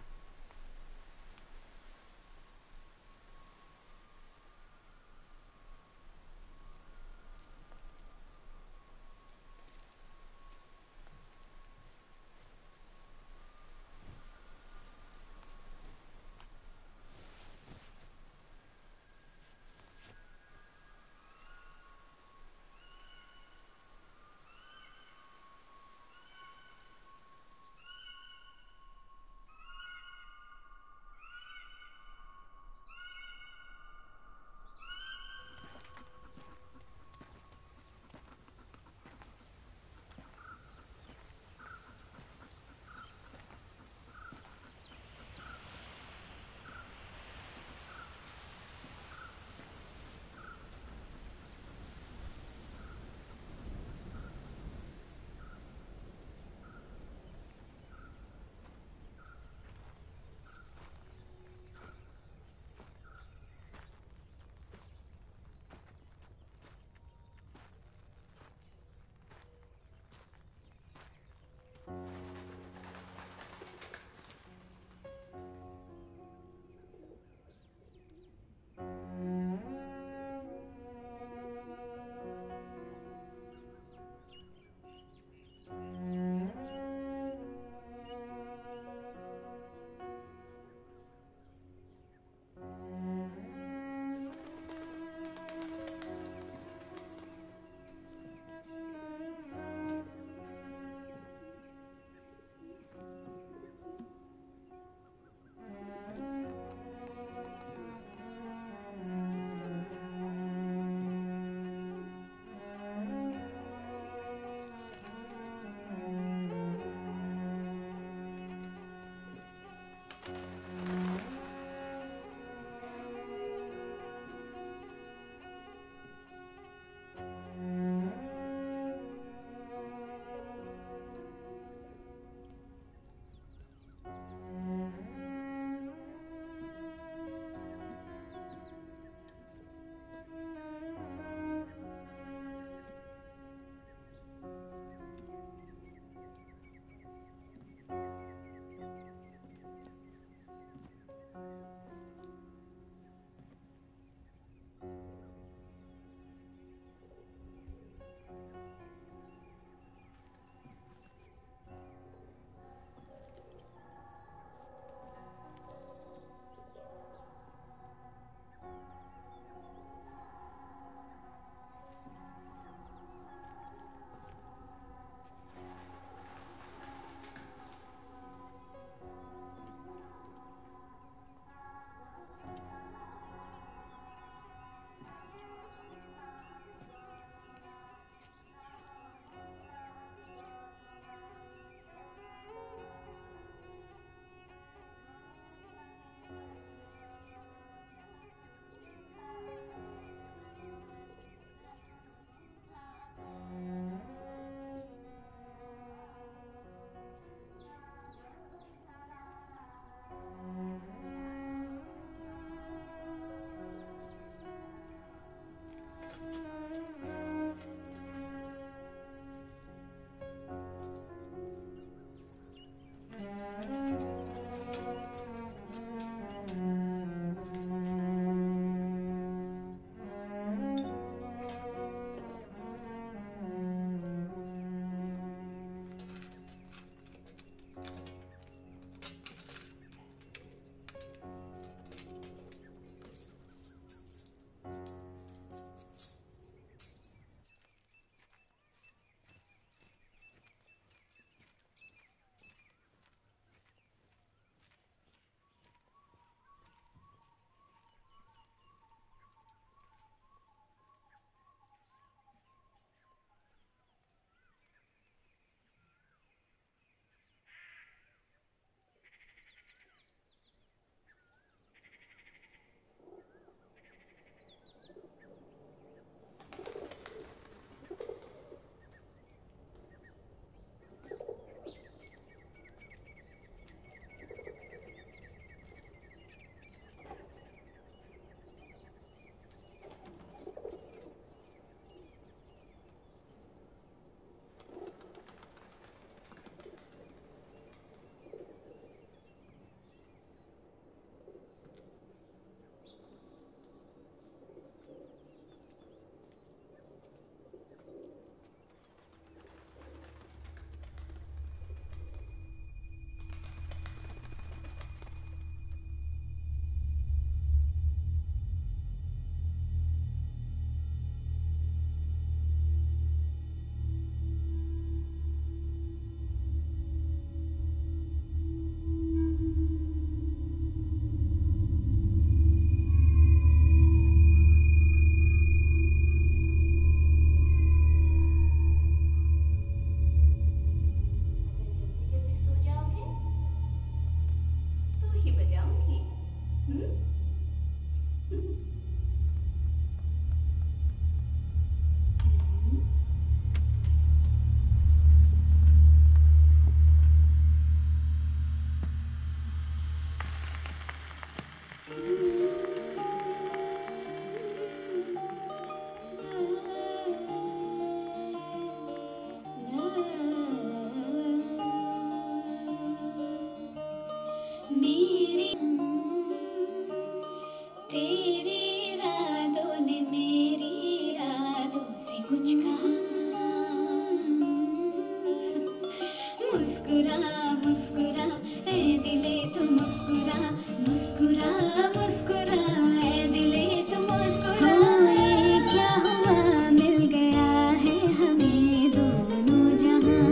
मुस्कुरा मुस्कुरा ए दिले तू मुस्कुरा मुस्कुरा मुस्कुरा ए दिले तू मुस्कुरा। ये क्या हुआ मिल गया है हमें दोनों जहां।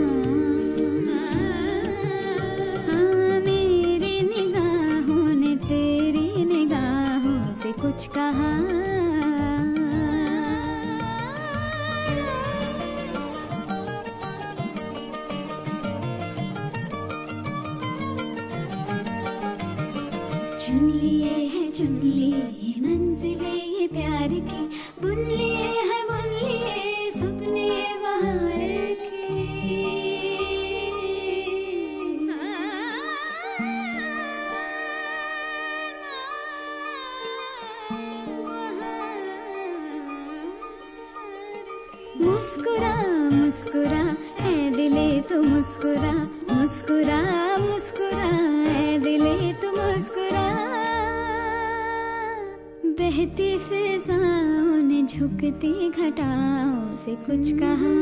हाँ मेरी निगाहों ने तेरी निगाहों से कुछ कहा। चुन लिए मंजिले ये प्यार की, बुन लिए सपने बहार के। मुस्कुरा मुस्कुरा ए दिले तू मुस्कुरा मुस्कुरा मुस्कुरा ए दिले तू मुस्कुरा। बहती फिजाओं ने झुकती घटाओं से कुछ कहा।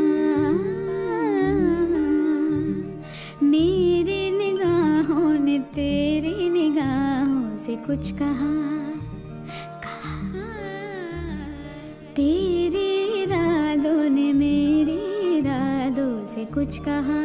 मेरी निगाहों ने तेरी निगाहों से कुछ कहा। तेरे इरादों ने मेरे इरादों से कुछ कहा।